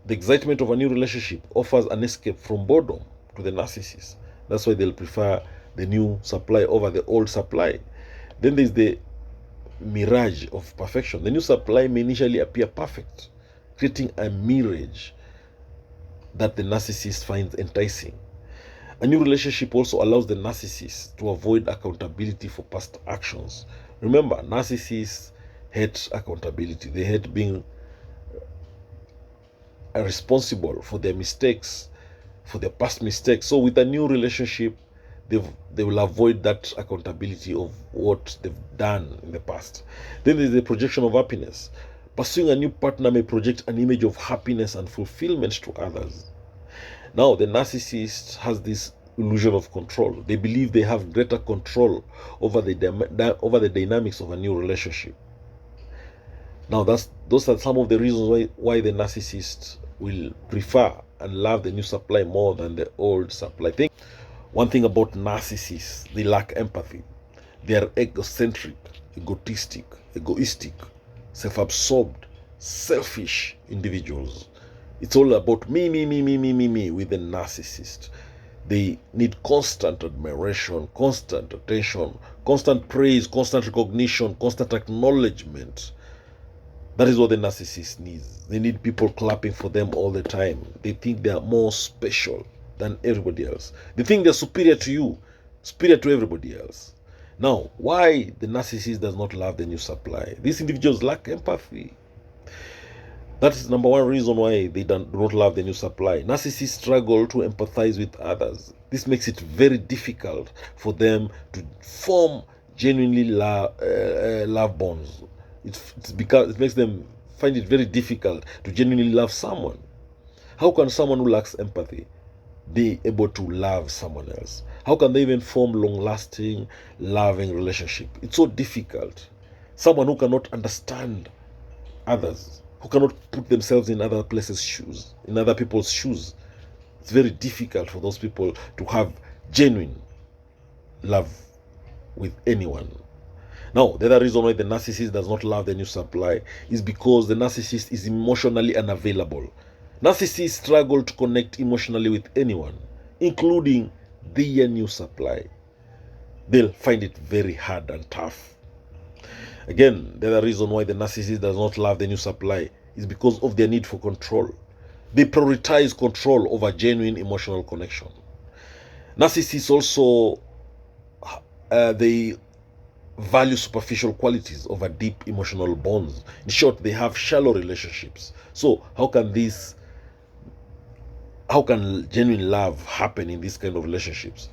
the excitement of a new relationship offers an escape from boredom to the narcissist. That's why they'll prefer the new supply over the old supply. Then there's the mirage of perfection. The new supply may initially appear perfect, creating a mirage that the narcissist finds enticing. A new relationship also allows the narcissist to avoid accountability for past actions. Remember, narcissists hate accountability. They hate being responsible for their mistakes, for their past mistakes. So with a new relationship, they will avoid that accountability of what they've done in the past. Then there's the projection of happiness. Pursuing a new partner may project an image of happiness and fulfillment to others. Now, the narcissist has this illusion of control. They believe they have greater control over the dynamics of a new relationship. Now, those are some of the reasons why the narcissist will prefer and love the new supply more than the old supply. One thing about narcissists, they lack empathy. They are egocentric, egoistic, self-absorbed, selfish individuals. It's all about me with the narcissist. They need constant admiration, constant attention, constant praise, constant recognition, constant acknowledgement. That is what the narcissist needs. They need people clapping for them all the time. They think they are more special than everybody else. They think they're superior to you, superior to everybody else. Now, why the narcissist does not love the new supply? These individuals lack empathy. That is number one reason why they do not love the new supply. Narcissists struggle to empathize with others. This makes it very difficult for them to form genuinely love bonds. It makes them find it very difficult to genuinely love someone. How can someone who lacks empathy be able to love someone else? How can they even form long-lasting, loving relationship? It's so difficult. Someone who cannot understand others, who cannot put themselves in other people's shoes. It's very difficult for those people to have genuine love with anyone. Now, the other reason why the narcissist does not love the new supply is because the narcissist is emotionally unavailable. Narcissists struggle to connect emotionally with anyone, including their new supply. They'll find it very hard and tough. Again, the other reason why the narcissist does not love the new supply is because of their need for control. They prioritize control over genuine emotional connection. Narcissists also they value superficial qualities over deep emotional bonds. In short, they have shallow relationships. So how can genuine love happen in these kind of relationships?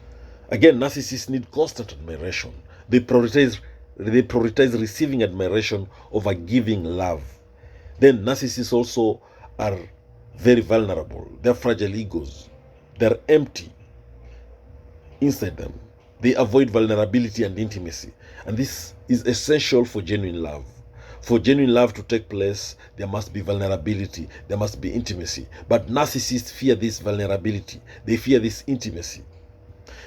Again, narcissists need constant admiration. They prioritize receiving admiration over giving love. Then narcissists also are very vulnerable. They're fragile egos. They're empty inside them. They avoid vulnerability and intimacy. And this is essential for genuine love. For genuine love to take place, there must be vulnerability. There must be intimacy. But narcissists fear this vulnerability. They fear this intimacy.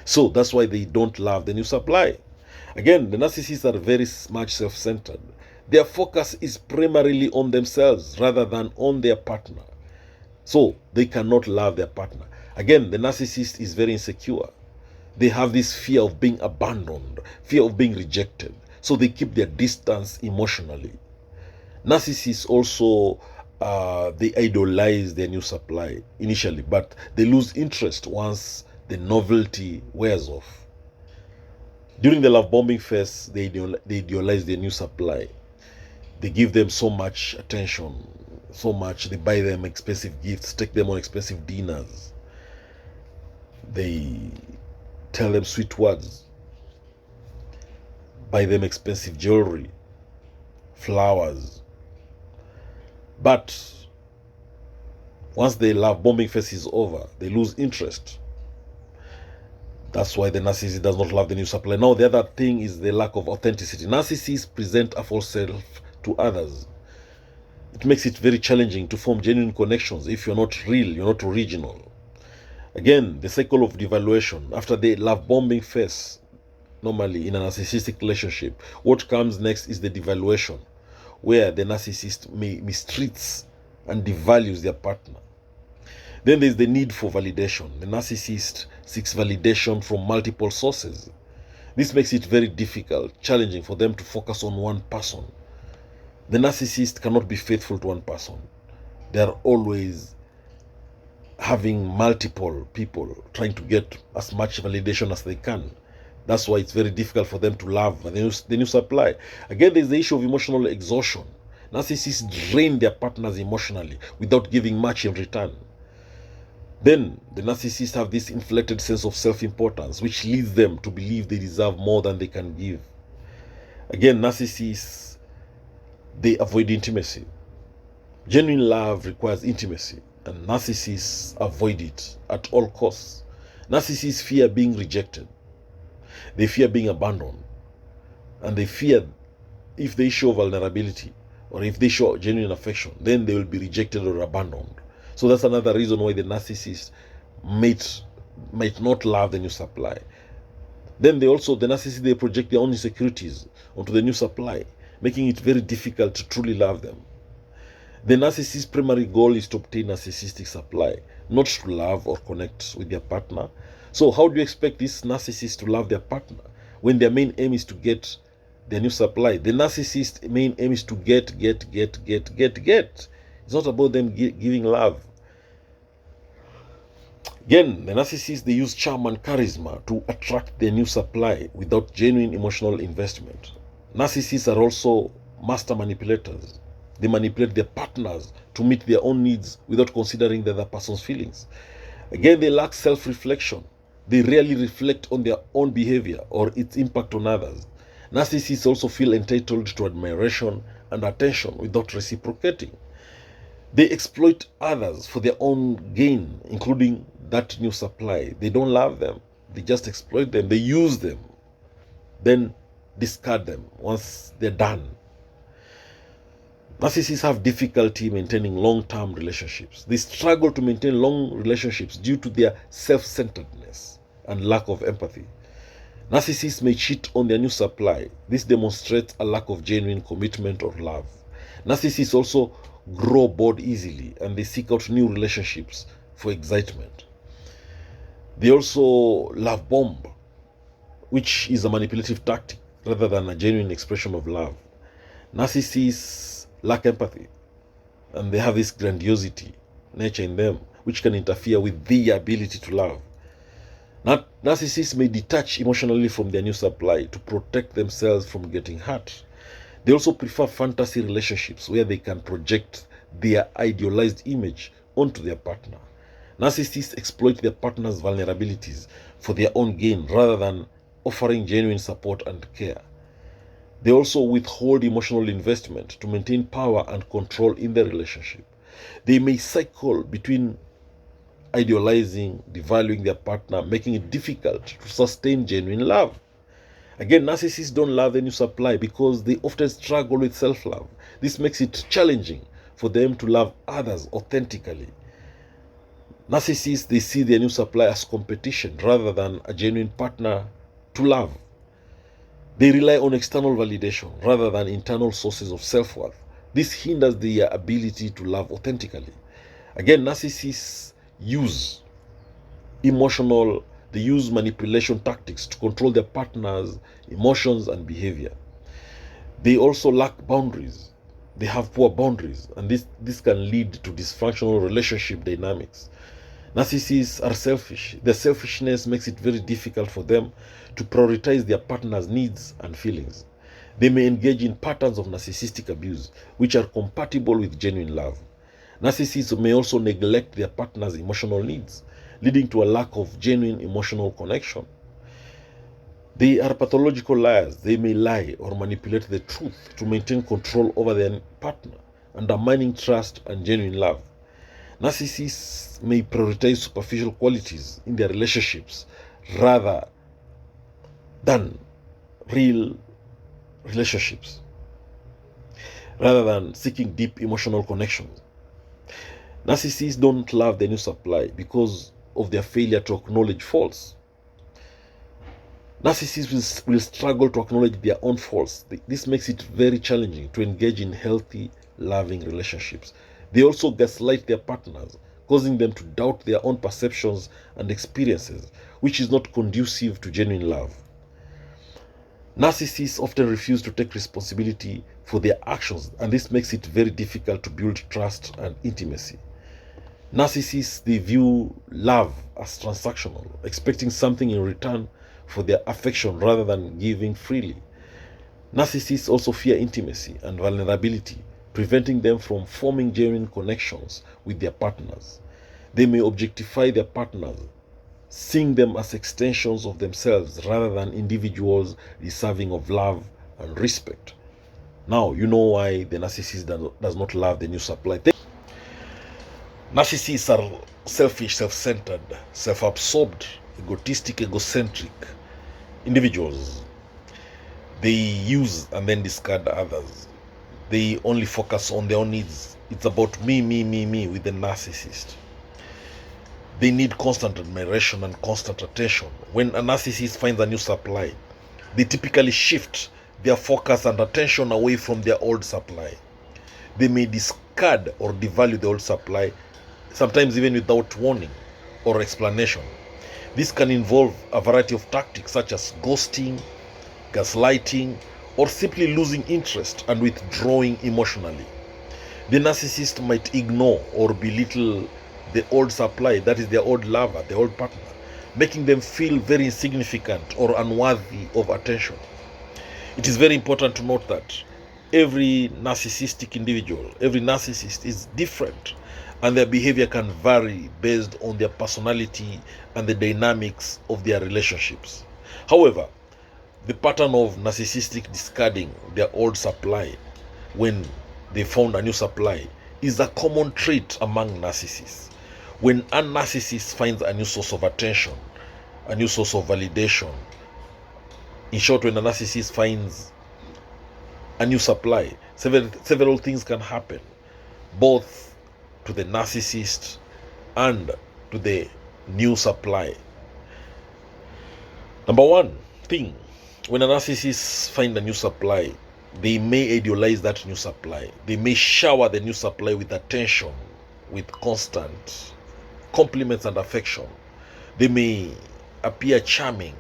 So that's why they don't love the new supply. Again, the narcissists are very much self-centered. Their focus is primarily on themselves rather than on their partner. So they cannot love their partner. Again, the narcissist is very insecure. They have this fear of being abandoned, fear of being rejected. so they keep their distance emotionally. Narcissists also they idolize their new supply initially, but they lose interest once the novelty wears off. During the love bombing phase, they idealize their new supply. They give them so much attention, so much. They buy them expensive gifts, take them on expensive dinners. They tell them sweet words, buy them expensive jewelry, flowers. But once the love bombing phase is over, they lose interest. That's why the narcissist does not love the new supply. Now, the other thing is the lack of authenticity. Narcissists present a false self to others. It makes it very challenging to form genuine connections if you're not real, you're not original. Again, the cycle of devaluation. After the love bombing phase, normally in a narcissistic relationship, what comes next is the devaluation, where the narcissist mistreats and devalues their partner. Then there's the need for validation. The narcissist seeks validation from multiple sources. This makes it very difficult, challenging for them to focus on one person. The narcissist cannot be faithful to one person. They are always having multiple people trying to get as much validation as they can. That's why it's very difficult for them to love the new supply. Again, there's the issue of emotional exhaustion. Narcissists drain their partners emotionally without giving much in return. Then the narcissists have this inflated sense of self-importance, which leads them to believe they deserve more than they can give. Again, narcissists, they avoid intimacy. Genuine love requires intimacy, and narcissists avoid it at all costs. Narcissists fear being rejected. They fear being abandoned. And they fear if they show vulnerability or if they show genuine affection, then they will be rejected or abandoned. So that's another reason why the narcissist might not love the new supply. Then the narcissist, they project their own insecurities onto the new supply, making it very difficult to truly love them. The narcissist's primary goal is to obtain narcissistic supply, not to love or connect with their partner. So how do you expect this narcissist to love their partner when their main aim is to get their new supply? The narcissist's main aim is to get. It's not about them giving love. Again, the narcissists, they use charm and charisma to attract their new supply without genuine emotional investment. Narcissists are also master manipulators. They manipulate their partners to meet their own needs without considering the other person's feelings. Again, they lack self-reflection. They rarely reflect on their own behavior or its impact on others. Narcissists also feel entitled to admiration and attention without reciprocating. They exploit others for their own gain, including that new supply. They don't love them. They just exploit them. They use them, then discard them once they're done. Narcissists have difficulty maintaining long-term relationships. They struggle to maintain long relationships due to their self-centeredness and lack of empathy. Narcissists may cheat on their new supply. This demonstrates a lack of genuine commitment or love. Narcissists also grow bored easily and they seek out new relationships for excitement. They also love bomb, which is a manipulative tactic rather than a genuine expression of love. Narcissists lack empathy and they have this grandiosity nature in them which can interfere with the ability to love. Narcissists may detach emotionally from their new supply to protect themselves from getting hurt. They also prefer fantasy relationships where they can project their idealized image onto their partner. Narcissists exploit their partner's vulnerabilities for their own gain rather than offering genuine support and care. They also withhold emotional investment to maintain power and control in the relationship. They may cycle between idealizing, devaluing their partner, making it difficult to sustain genuine love. Again, narcissists don't love the new supply because they often struggle with self-love. This makes it challenging for them to love others authentically. Narcissists, they see their new supply as competition rather than a genuine partner to love. They rely on external validation rather than internal sources of self-worth. This hinders their ability to love authentically. Again, narcissists use manipulation tactics to control their partner's emotions and behavior. They also lack boundaries. They have poor boundaries, and this can lead to dysfunctional relationship dynamics. Narcissists are selfish. Their selfishness makes it very difficult for them to prioritize their partner's needs and feelings. They may engage in patterns of narcissistic abuse, which are compatible with genuine love. Narcissists may also neglect their partner's emotional needs, leading to a lack of genuine emotional connection. They are pathological liars. They may lie or manipulate the truth to maintain control over their partner, undermining trust and genuine love. Narcissists may prioritize superficial qualities in their relationships rather than real relationships, rather than seeking deep emotional connections. Narcissists don't love the new supply because of their failure to acknowledge faults. Narcissists will struggle to acknowledge their own faults. This makes it very challenging to engage in healthy, loving relationships. They also gaslight their partners, causing them to doubt their own perceptions and experiences, which is not conducive to genuine love. Narcissists often refuse to take responsibility for their actions, and this makes it very difficult to build trust and intimacy. Narcissists, they view love as transactional, expecting something in return for their affection rather than giving freely. Narcissists also fear intimacy and vulnerability, preventing them from forming genuine connections with their partners. They may objectify their partners, seeing them as extensions of themselves rather than individuals deserving of love and respect. Now, you know why the narcissist does not love the new supply. Narcissists are selfish, self-centered, self-absorbed, egotistic, egocentric individuals. They use and then discard others. They only focus on their own needs. It's about me, me, me, me with the narcissist. They need constant admiration and constant attention. When a narcissist finds a new supply, they typically shift their focus and attention away from their old supply. They may discard or devalue the old supply, sometimes even without warning or explanation. This can involve a variety of tactics such as ghosting, gaslighting, or simply losing interest and withdrawing emotionally. The narcissist might ignore or belittle the old supply, that is their old lover, the old partner, making them feel very insignificant or unworthy of attention. It is very important to note that every narcissistic individual, every narcissist is different, and their behavior can vary based on their personality and the dynamics of their relationships. However, the pattern of narcissistic discarding their old supply when they found a new supply is a common trait among narcissists. When a narcissist finds a new source of attention, a new source of validation, in short, when a narcissist finds a new supply, several things can happen, both to the narcissist and to the new supply. Number one thing, when a narcissist finds a new supply, they may idealize that new supply. They may shower the new supply with attention, with constant compliments and affection. They may appear charming,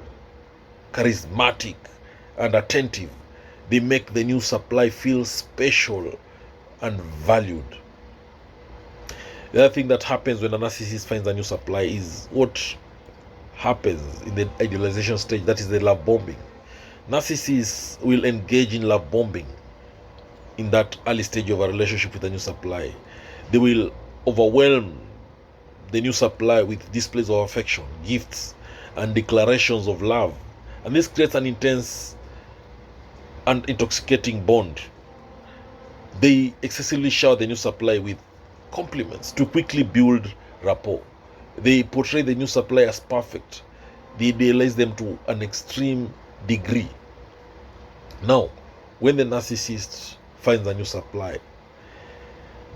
charismatic, and attentive. They make the new supply feel special and valued. The other thing that happens when a narcissist finds a new supply is what happens in the idealization stage, that is the love bombing. Narcissists will engage in love bombing in that early stage of a relationship with a new supply. They will overwhelm the new supply with displays of affection, gifts, and declarations of love. And this creates an intense and intoxicating bond. They excessively shower the new supply with compliments to quickly build rapport. They portray the new supply as perfect. They idealize them to an extreme degree. Now, when the narcissist finds a new supply,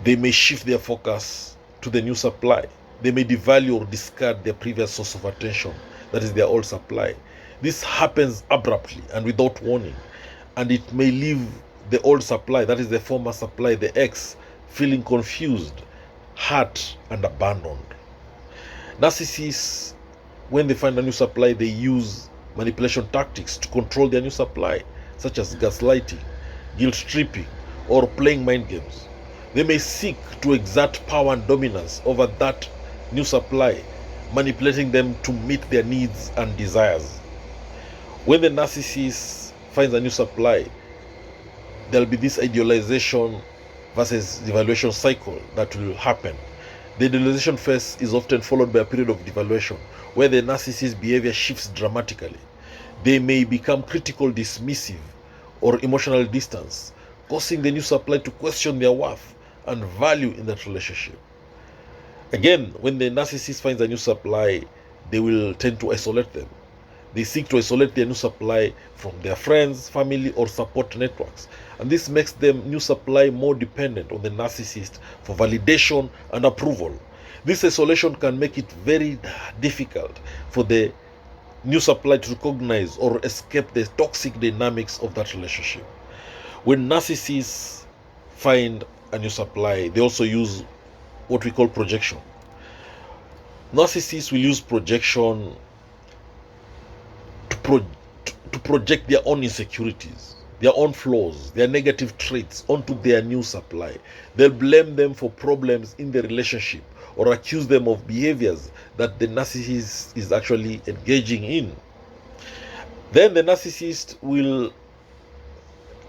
they may shift their focus to the new supply. They may devalue or discard their previous source of attention, that is their old supply. This happens abruptly and without warning, and it may leave the old supply, that is the former supply, the ex, feeling confused, hurt, and abandoned. Narcissists, when they find a new supply, they use manipulation tactics to control their new supply, such as gaslighting. guilt tripping, or playing mind games. They may seek to exert power and dominance over that new supply, manipulating them to meet their needs and desires. When the narcissist finds a new supply, there'll be this idealization versus devaluation cycle that will happen. The idealization phase is often followed by a period of devaluation where the narcissist's behavior shifts dramatically. They may become critical, dismissive, or emotionally distant, causing the new supply to question their worth and value in that relationship. Again, when the narcissist finds a new supply, they will tend to isolate them. They seek to isolate their new supply from their friends, family, or support networks. And this makes them new supply more dependent on the narcissist for validation and approval. This isolation can make it very difficult for the new supply to recognize or escape the toxic dynamics of that relationship. When narcissists find a new supply, they also use what we call projection. Narcissists will use projection to project their own insecurities, their own flaws, their negative traits onto their new supply. They'll blame them for problems in the relationship or accuse them of behaviors that the narcissist is actually engaging in. Then the narcissist will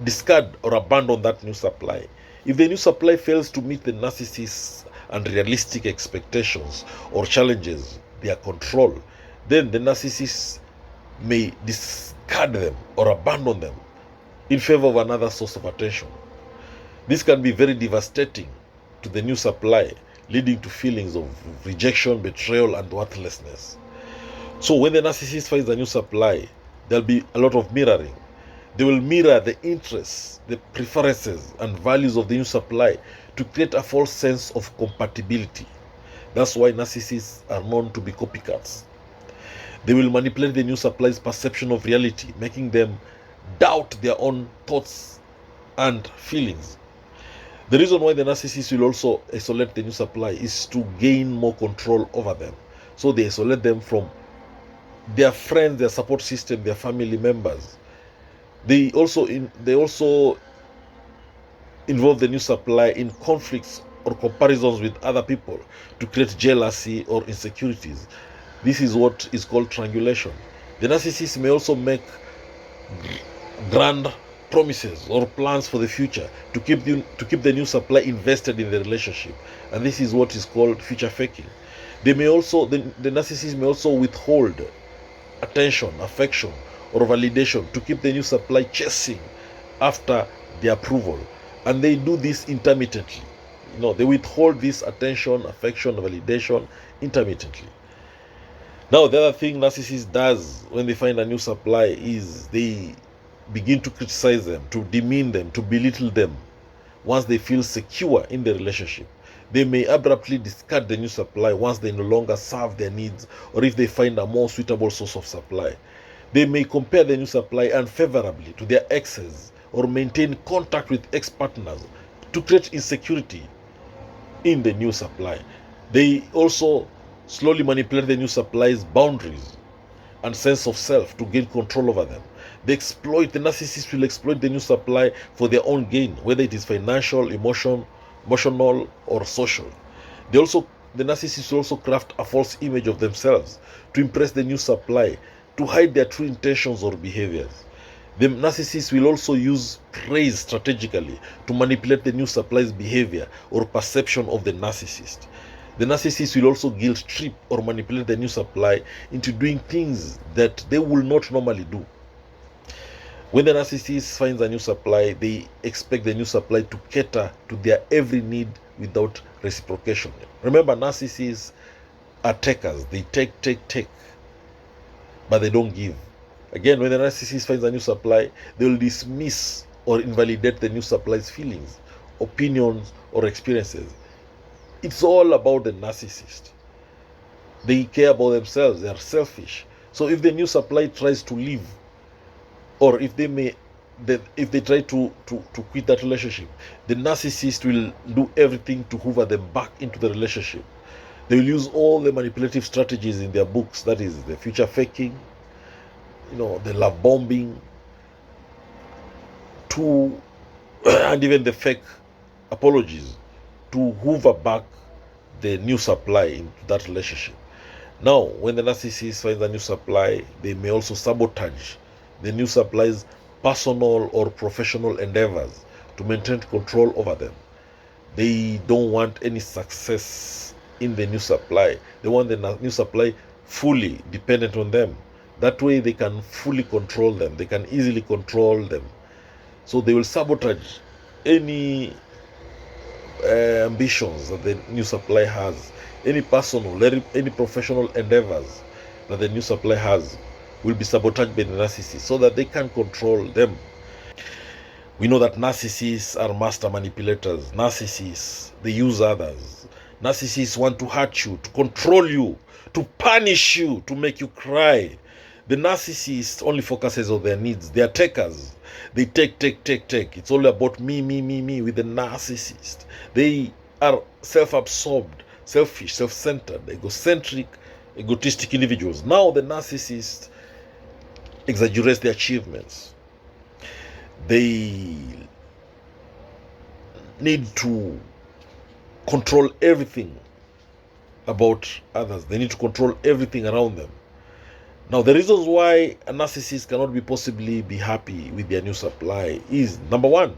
discard or abandon that new supply. If the new supply fails to meet the narcissist's unrealistic expectations or challenges their control, then the narcissist may discard them or abandon them in favor of another source of attention. This can be very devastating to the new supply, leading to feelings of rejection, betrayal, and worthlessness. So when the narcissist finds a new supply, there'll be a lot of mirroring. They will mirror the interests, the preferences, and values of the new supply to create a false sense of compatibility. That's why narcissists are known to be copycats. They will manipulate the new supply's perception of reality, making them doubt their own thoughts and feelings. The reason why the narcissist will also isolate the new supply is to gain more control over them. So they isolate them from their friends, their support system, their family members. They also involve the new supply in conflicts or comparisons with other people to create jealousy or insecurities. This is what is called triangulation. The narcissist may also make grand promises or plans for the future to keep the new supply invested in the relationship, and this is what is called future faking. The narcissist may also withhold attention, affection, or validation to keep the new supply chasing after the approval, and they do this intermittently. They withhold this attention, affection, validation intermittently. Now, the other thing narcissist does when they find a new supply is they begin to criticize them, to demean them, to belittle them. Once they feel secure in the relationship, they may abruptly discard the new supply once they no longer serve their needs, or if they find a more suitable source of supply. They may compare the new supply unfavorably to their exes or maintain contact with ex-partners to create insecurity in the new supply. They also slowly manipulate the new supply's boundaries and sense of self to gain control over them. The narcissist will exploit the new supply for their own gain, whether it is financial, emotional, or social. The narcissist will also craft a false image of themselves to impress the new supply, to hide their true intentions or behaviors. The narcissist will also use praise strategically to manipulate the new supply's behavior or perception of the narcissist. The narcissist will also guilt trip or manipulate the new supply into doing things that they will not normally do. When the narcissist finds a new supply, they expect the new supply to cater to their every need without reciprocation. Remember, narcissists are takers. They take, but they don't give. Again, when the narcissist finds a new supply, they will dismiss or invalidate the new supply's feelings, opinions, or experiences. It's all about the narcissist. They care about themselves. They are selfish. So if the new supply tries to leave, or if they try to quit that relationship, the narcissist will do everything to hoover them back into the relationship. They will use all the manipulative strategies in their books, that is the future faking, the love bombing, to and even the fake apologies to hoover back the new supply into that relationship. Now, when the narcissist finds a new supply, they may also sabotage the new supply's personal or professional endeavors to maintain control over them. They don't want any success in the new supply. They want the new supply fully dependent on them. That way they can fully control them. They can easily control them. So they will sabotage any ambitions that the new supply has, any personal, any professional endeavors that the new supply has will be sabotaged by the narcissist so that they can control them. We know that narcissists are master manipulators. Narcissists, they use others. Narcissists want to hurt you, to control you, to punish you, to make you cry. The narcissist only focuses on their needs. They are takers. They take. It's all about me with the narcissist. They are self-absorbed, selfish, self-centered, egocentric, egotistic individuals. Now the narcissist exaggerates their achievements. They need to control everything about others. They need to control everything around them. Now, the reasons why a narcissist cannot possibly be happy with their new supply is, number one,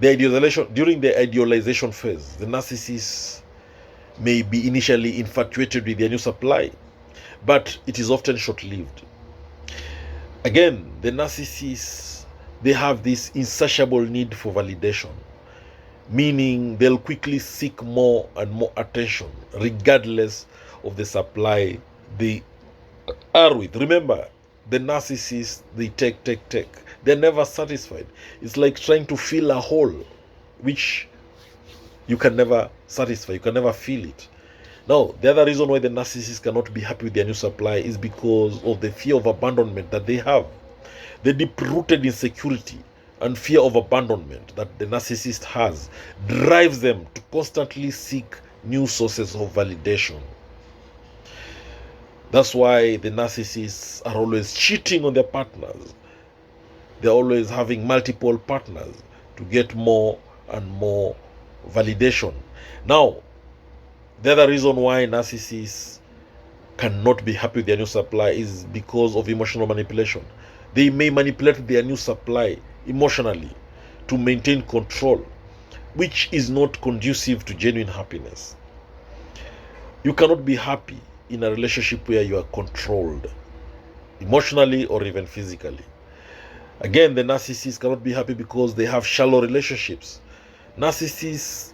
during the idealization phase, the narcissist may be initially infatuated with their new supply, but it is often short-lived. Again, the narcissists, they have this insatiable need for validation, meaning they'll quickly seek more and more attention, regardless of the supply they are with. Remember, the narcissists, they take. They're never satisfied. It's like trying to fill a hole which you can never satisfy. You can never fill it. Now, the other reason why the narcissists cannot be happy with their new supply is because of the fear of abandonment that they have. The deep-rooted insecurity and fear of abandonment that the narcissist has drives them to constantly seek new sources of validation. That's why the narcissists are always cheating on their partners. They're always having multiple partners to get more and more validation. Now, the other reason why narcissists cannot be happy with their new supply is because of emotional manipulation. They may manipulate their new supply emotionally to maintain control, which is not conducive to genuine happiness. You cannot be happy in a relationship where you are controlled emotionally or even physically. Again, the narcissists cannot be happy because they have shallow relationships. Narcissists,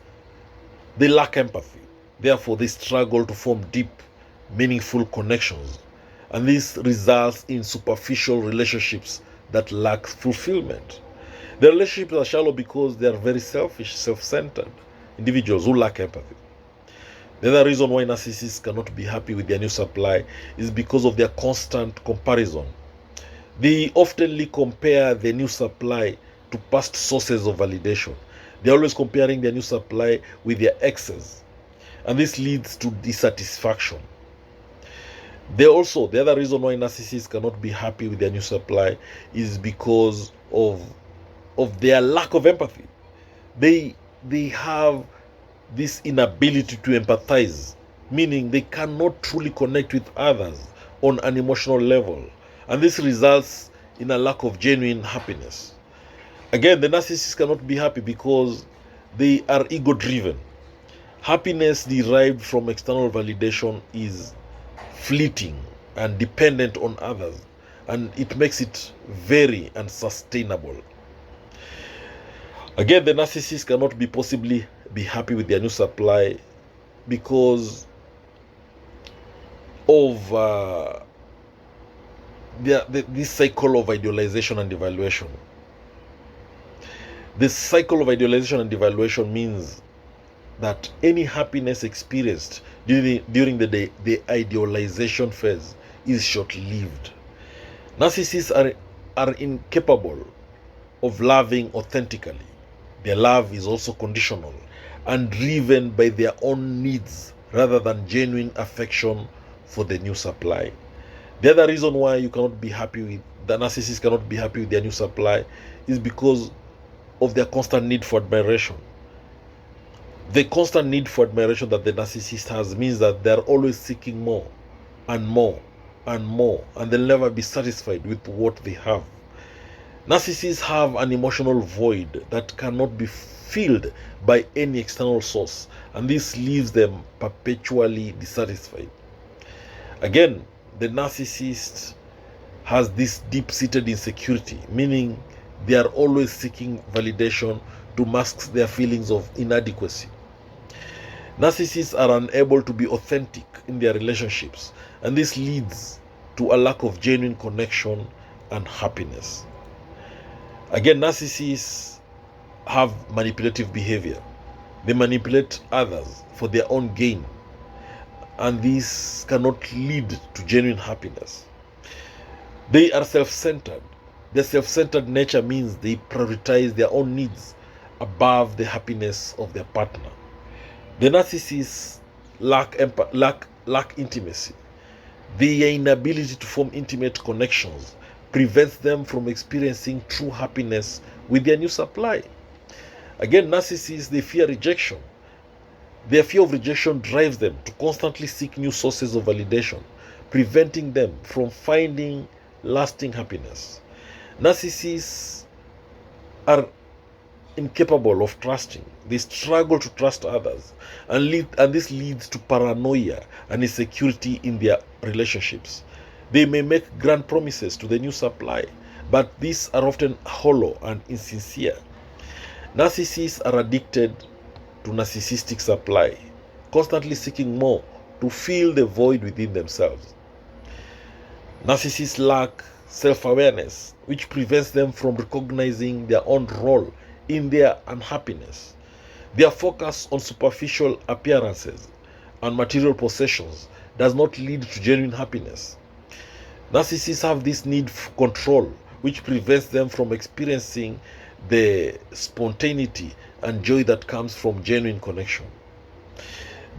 they lack empathy. Therefore, they struggle to form deep, meaningful connections. And this results in superficial relationships that lack fulfillment. The relationships are shallow because they are very selfish, self-centered individuals who lack empathy. The other reason why narcissists cannot be happy with their new supply is because of their constant comparison. They oftenly compare their new supply to past sources of validation. They're always comparing their new supply with their exes. And this leads to dissatisfaction. The other reason why narcissists cannot be happy with their new supply is because of their lack of empathy. They have this inability to empathize, meaning they cannot truly connect with others on an emotional level. And this results in a lack of genuine happiness. Again, the narcissists cannot be happy because they are ego-driven. Happiness derived from external validation is fleeting and dependent on others, and it makes it very unsustainable. Again, the narcissist cannot possibly be happy with their new supply because of this cycle of idealization and devaluation. This cycle of idealization and devaluation means that any happiness experienced during the idealization phase is short-lived. Narcissists are incapable of loving authentically. Their love is also conditional and driven by their own needs rather than genuine affection for the new supply. The other reason why the narcissist cannot be happy with their new supply is because of their constant need for admiration. The constant need for admiration that the narcissist has means that they're always seeking more and more and more, and they'll never be satisfied with what they have. Narcissists have an emotional void that cannot be filled by any external source, and this leaves them perpetually dissatisfied. Again, the narcissist has this deep-seated insecurity, meaning they are always seeking validation to mask their feelings of inadequacy. Narcissists are unable to be authentic in their relationships, and this leads to a lack of genuine connection and happiness. Again, narcissists have manipulative behavior. They manipulate others for their own gain, and this cannot lead to genuine happiness. They are self-centered. Their self-centered nature means they prioritize their own needs above the happiness of their partner. The narcissists lack intimacy. Their inability to form intimate connections prevents them from experiencing true happiness with their new supply. Again, narcissists, they fear rejection. Their fear of rejection drives them to constantly seek new sources of validation, preventing them from finding lasting happiness. Narcissists are incapable of trusting. They struggle to trust others, and this leads to paranoia and insecurity in their relationships. They may make grand promises to the new supply, but these are often hollow and insincere. Narcissists are addicted to narcissistic supply, constantly seeking more to fill the void within themselves. Narcissists lack self-awareness, which prevents them from recognizing their own role in their unhappiness. Their focus on superficial appearances and material possessions does not lead to genuine happiness. Narcissists have this need for control, which prevents them from experiencing the spontaneity and joy that comes from genuine connection.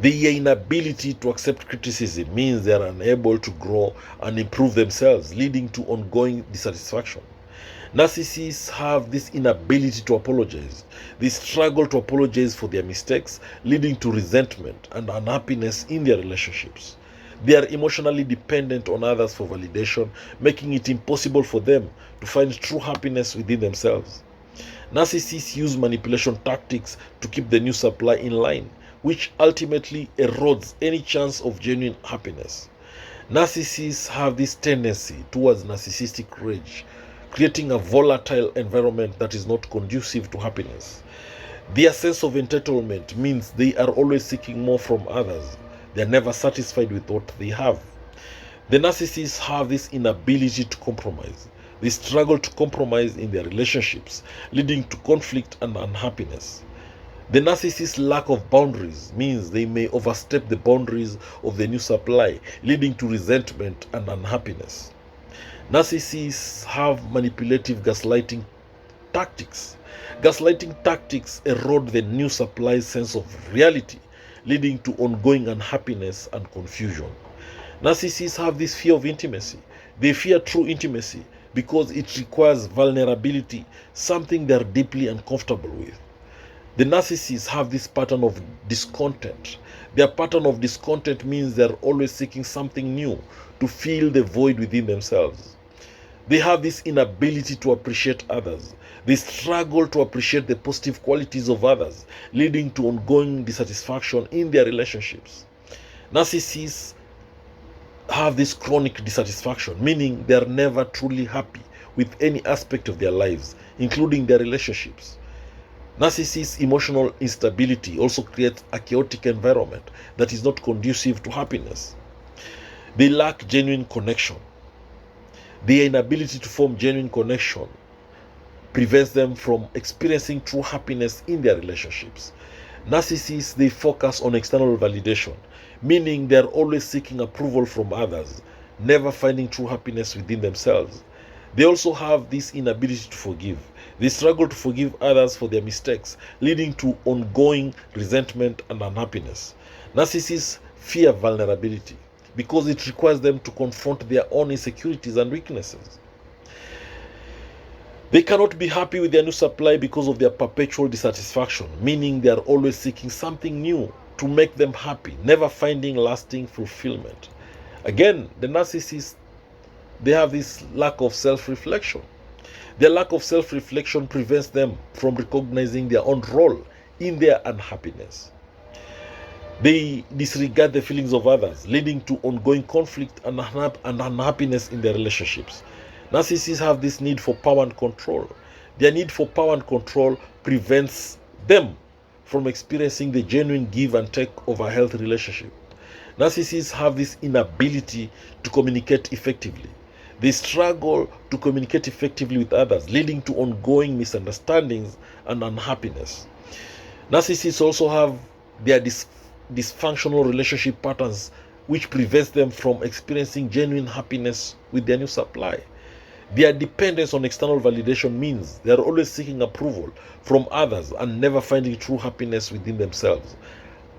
The inability to accept criticism means they are unable to grow and improve themselves, leading to ongoing dissatisfaction. Narcissists have this inability to apologize. They struggle to apologize for their mistakes, leading to resentment and unhappiness in their relationships. They are emotionally dependent on others for validation, making it impossible for them to find true happiness within themselves. Narcissists use manipulation tactics to keep the new supply in line, which ultimately erodes any chance of genuine happiness. Narcissists have this tendency towards narcissistic rage, creating a volatile environment that is not conducive to happiness. Their sense of entitlement means they are always seeking more from others. They are never satisfied with what they have. The narcissists have this inability to compromise. They struggle to compromise in their relationships, leading to conflict and unhappiness. The narcissist's lack of boundaries means they may overstep the boundaries of the new supply, leading to resentment and unhappiness. Narcissists have manipulative gaslighting tactics. Gaslighting tactics erode the new supply's sense of reality, leading to ongoing unhappiness and confusion. Narcissists have this fear of intimacy. They fear true intimacy because it requires vulnerability, something they are deeply uncomfortable with. The narcissists have this pattern of discontent. Their pattern of discontent means they are always seeking something new to fill the void within themselves. They have this inability to appreciate others. They struggle to appreciate the positive qualities of others, leading to ongoing dissatisfaction in their relationships. Narcissists have this chronic dissatisfaction, meaning they are never truly happy with any aspect of their lives, including their relationships. Narcissists' emotional instability also creates a chaotic environment that is not conducive to happiness. They lack genuine connection. Their inability to form genuine connection prevents them from experiencing true happiness in their relationships. Narcissists, they focus on external validation, meaning they are always seeking approval from others, never finding true happiness within themselves. They also have this inability to forgive. They struggle to forgive others for their mistakes, leading to ongoing resentment and unhappiness. Narcissists fear vulnerability because it requires them to confront their own insecurities and weaknesses. They cannot be happy with their new supply because of their perpetual dissatisfaction, meaning they are always seeking something new to make them happy, never finding lasting fulfillment. Again, the narcissists, they have this lack of self-reflection. Their lack of self-reflection prevents them from recognizing their own role in their unhappiness. They disregard the feelings of others, leading to ongoing conflict and unhappiness in their relationships. Narcissists have this need for power and control. Their need for power and control prevents them from experiencing the genuine give and take of a healthy relationship. Narcissists have this inability to communicate effectively. They struggle to communicate effectively with others, leading to ongoing misunderstandings and unhappiness. Narcissists also have their dysfunctional relationship patterns, which prevents them from experiencing genuine happiness with their new supply. Their dependence on external validation means they are always seeking approval from others and never finding true happiness within themselves.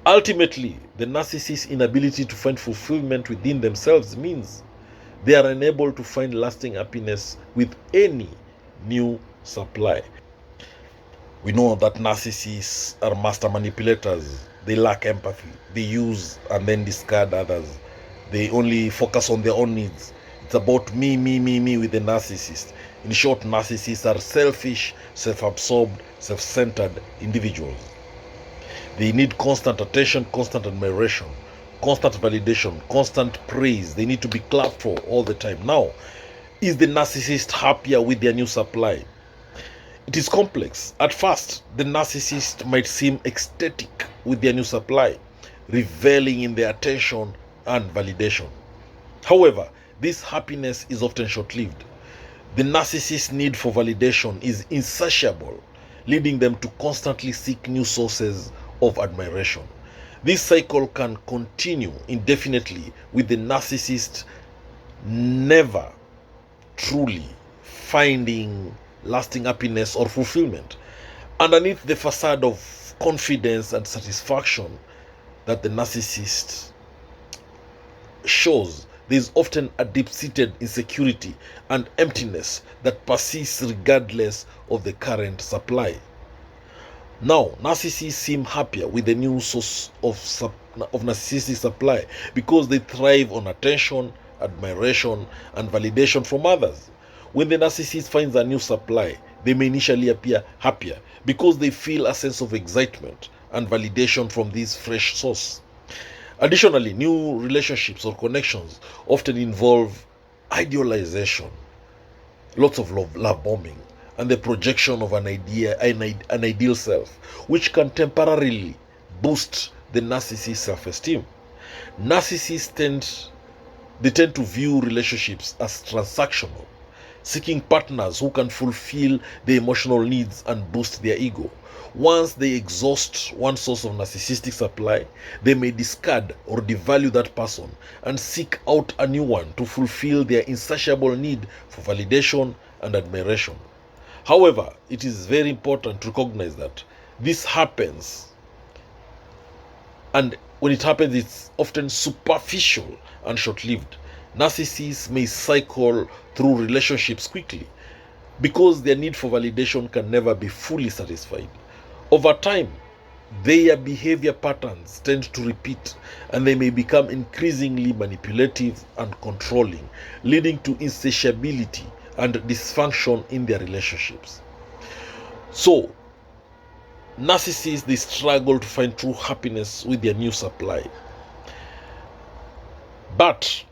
Ultimately, the narcissist's inability to find fulfillment within themselves means they are unable to find lasting happiness with any new supply. We know that narcissists are master manipulators. They lack empathy. They use and then discard others. They only focus on their own needs. It's about me with the narcissist. In short, narcissists are selfish, self-absorbed, self-centered individuals. They need constant attention, constant admiration, constant validation, constant praise. They need to be clapped for all the time. Now, is the narcissist happier with their new supply? It is complex. At first, the narcissist might seem ecstatic with their new supply, reveling in their attention and validation. However, this happiness is often short-lived. The narcissist's need for validation is insatiable, leading them to constantly seek new sources of admiration. This cycle can continue indefinitely, with the narcissist never truly finding lasting happiness or fulfillment. Underneath the facade of confidence and satisfaction that the narcissist shows, there is often a deep-seated insecurity and emptiness that persists regardless of the current supply. Now, narcissists seem happier with the new source of narcissistic supply because they thrive on attention, admiration, and validation from others. When the narcissist finds a new supply, they may initially appear happier because they feel a sense of excitement and validation from this fresh source. Additionally, new relationships or connections often involve idealization, lots of love bombing, and the projection of an ideal self, which can temporarily boost the narcissist's self-esteem. Narcissists tend to view relationships as transactional, seeking partners who can fulfill their emotional needs and boost their ego. Once they exhaust one source of narcissistic supply, they may discard or devalue that person and seek out a new one to fulfill their insatiable need for validation and admiration. However, it is very important to recognize that this happens, and when it happens, it's often superficial and short-lived. Narcissists may cycle through relationships quickly because their need for validation can never be fully satisfied. Over time, their behavior patterns tend to repeat, and they may become increasingly manipulative and controlling, leading to insatiability and dysfunction in their relationships. So, narcissists, they struggle to find true happiness with their new supply. But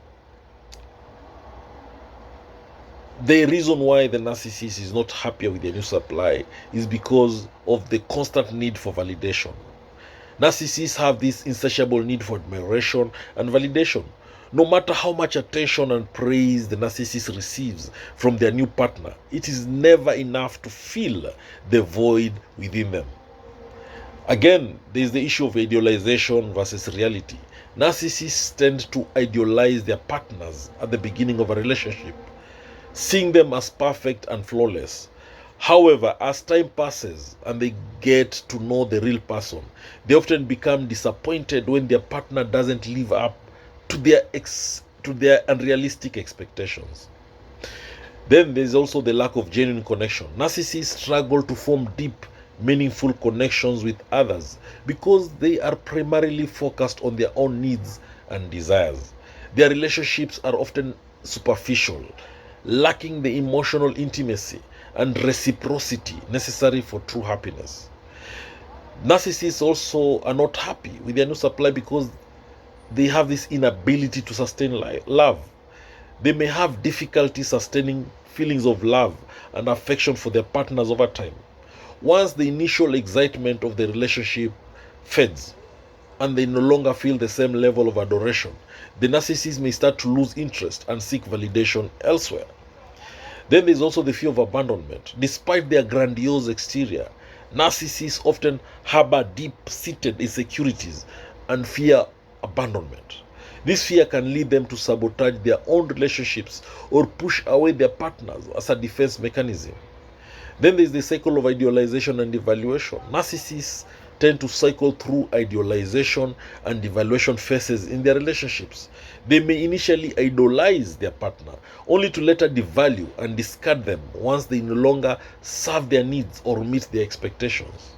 the reason why the narcissist is not happier with their new supply is because of the constant need for validation. Narcissists have this insatiable need for admiration and validation. No matter how much attention and praise the narcissist receives from their new partner, it is never enough to fill the void within them. Again, there is the issue of idealization versus reality. Narcissists tend to idealize their partners at the beginning of a relationship, seeing them as perfect and flawless. However, as time passes and they get to know the real person, they often become disappointed when their partner doesn't live up to their unrealistic expectations. Then there's also the lack of genuine connection. Narcissists struggle to form deep, meaningful connections with others because they are primarily focused on their own needs and desires. Their relationships are often superficial, lacking the emotional intimacy and reciprocity necessary for true happiness. Narcissists also are not happy with their new supply because they have this inability to sustain love. They may have difficulty sustaining feelings of love and affection for their partners over time. Once the initial excitement of the relationship fades and they no longer feel the same level of adoration, the narcissist may start to lose interest and seek validation elsewhere. Then there's also the fear of abandonment. Despite their grandiose exterior, narcissists often harbor deep-seated insecurities and fear abandonment. This fear can lead them to sabotage their own relationships or push away their partners as a defense mechanism. Then there's the cycle of idealization and evaluation. Narcissists tend to cycle through idealization and evaluation phases in their relationships. They may initially idolize their partner, only to later devalue and discard them once they no longer serve their needs or meet their expectations.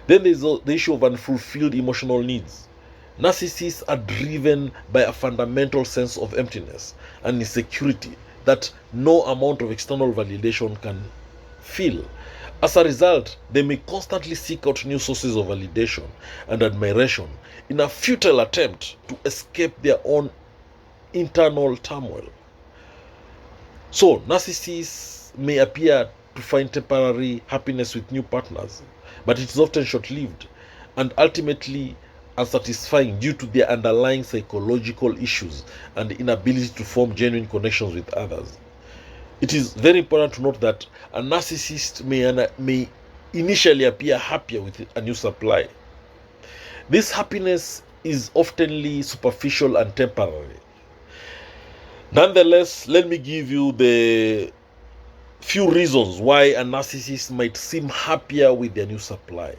Then there's the issue of unfulfilled emotional needs. Narcissists are driven by a fundamental sense of emptiness and insecurity that no amount of external validation can fill. As a result, they may constantly seek out new sources of validation and admiration in a futile attempt to escape their own internal turmoil. So, narcissists may appear to find temporary happiness with new partners, but it is often short-lived and ultimately unsatisfying due to their underlying psychological issues and inability to form genuine connections with others. It is very important to note that a narcissist may initially appear happier with a new supply. This happiness is oftenly superficial and temporary. Nonetheless, let me give you the few reasons why a narcissist might seem happier with their new supply.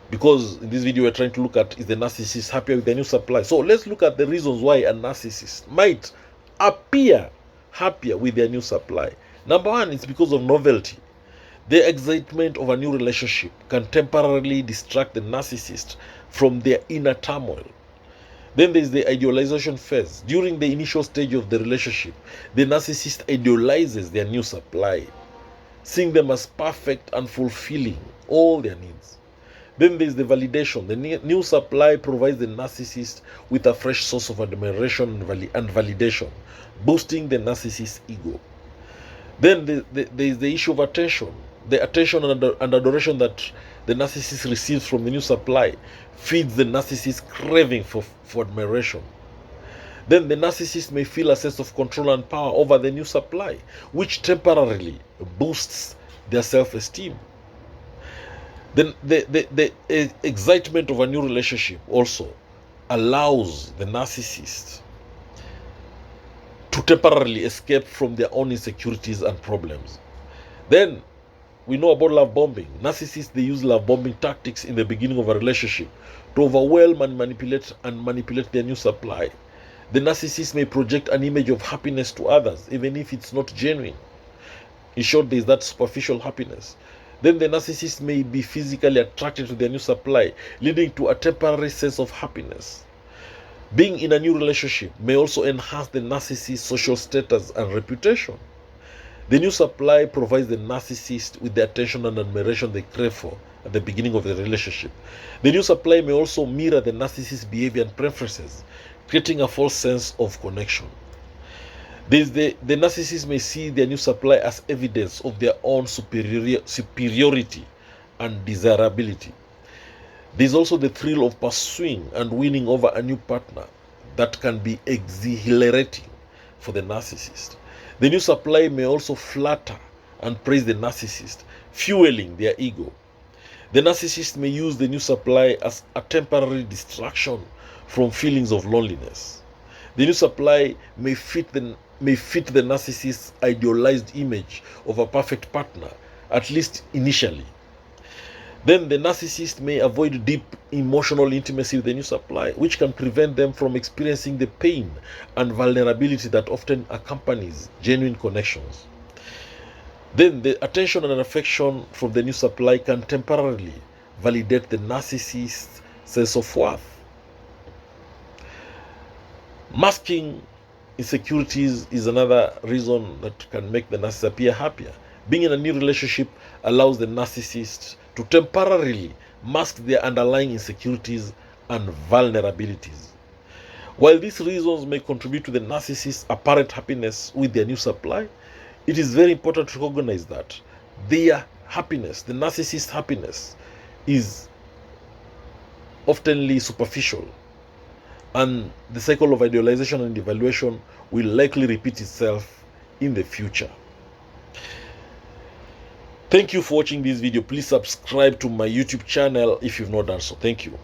Because in this video we're trying to look at, is the narcissist happier with their new supply? So let's look at the reasons why a narcissist might appear happier with their new supply. Number one, it's because of novelty. The excitement of a new relationship can temporarily distract the narcissist from their inner turmoil. Then there's the idealization phase. During the initial stage of the relationship, the narcissist idealizes their new supply, seeing them as perfect and fulfilling all their needs. Then there's the validation. The new supply provides the narcissist with a fresh source of admiration and validation, boosting the narcissist's ego. Then there's the issue of attention. The attention and adoration that the narcissist receives from the new supply feeds the narcissist's craving for admiration. Then the narcissist may feel a sense of control and power over the new supply, which temporarily boosts their self-esteem. Then the excitement of a new relationship also allows the narcissist to temporarily escape from their own insecurities and problems. Then we know about love bombing. Narcissists, they use love bombing tactics in the beginning of a relationship to overwhelm and manipulate their new supply. The narcissist may project an image of happiness to others, even if it's not genuine. In short, there is that superficial happiness. Then the narcissist may be physically attracted to their new supply, leading to a temporary sense of happiness. Being in a new relationship may also enhance the narcissist's social status and reputation. The new supply provides the narcissist with the attention and admiration they crave for at the beginning of the relationship. The new supply may also mirror the narcissist's behavior and preferences, creating a false sense of connection. The narcissist may see their new supply as evidence of their own superiority and desirability. There's also the thrill of pursuing and winning over a new partner that can be exhilarating for the narcissist. The new supply may also flatter and praise the narcissist, fueling their ego. The narcissist may use the new supply as a temporary distraction from feelings of loneliness. The new supply may fit the narcissist's idealized image of a perfect partner, at least initially. Then the narcissist may avoid deep emotional intimacy with the new supply, which can prevent them from experiencing the pain and vulnerability that often accompanies genuine connections. Then the attention and affection from the new supply can temporarily validate the narcissist's sense of worth. Masking insecurities is another reason that can make the narcissist appear happier. Being in a new relationship allows the narcissist to temporarily mask their underlying insecurities and vulnerabilities. While these reasons may contribute to the narcissist's apparent happiness with their new supply, it is very important to recognize that their happiness, the narcissist's happiness, is oftenly superficial, and the cycle of idealization and evaluation will likely repeat itself in the future. Thank you for watching this video. Please subscribe to my YouTube channel if you've not done so. Thank you.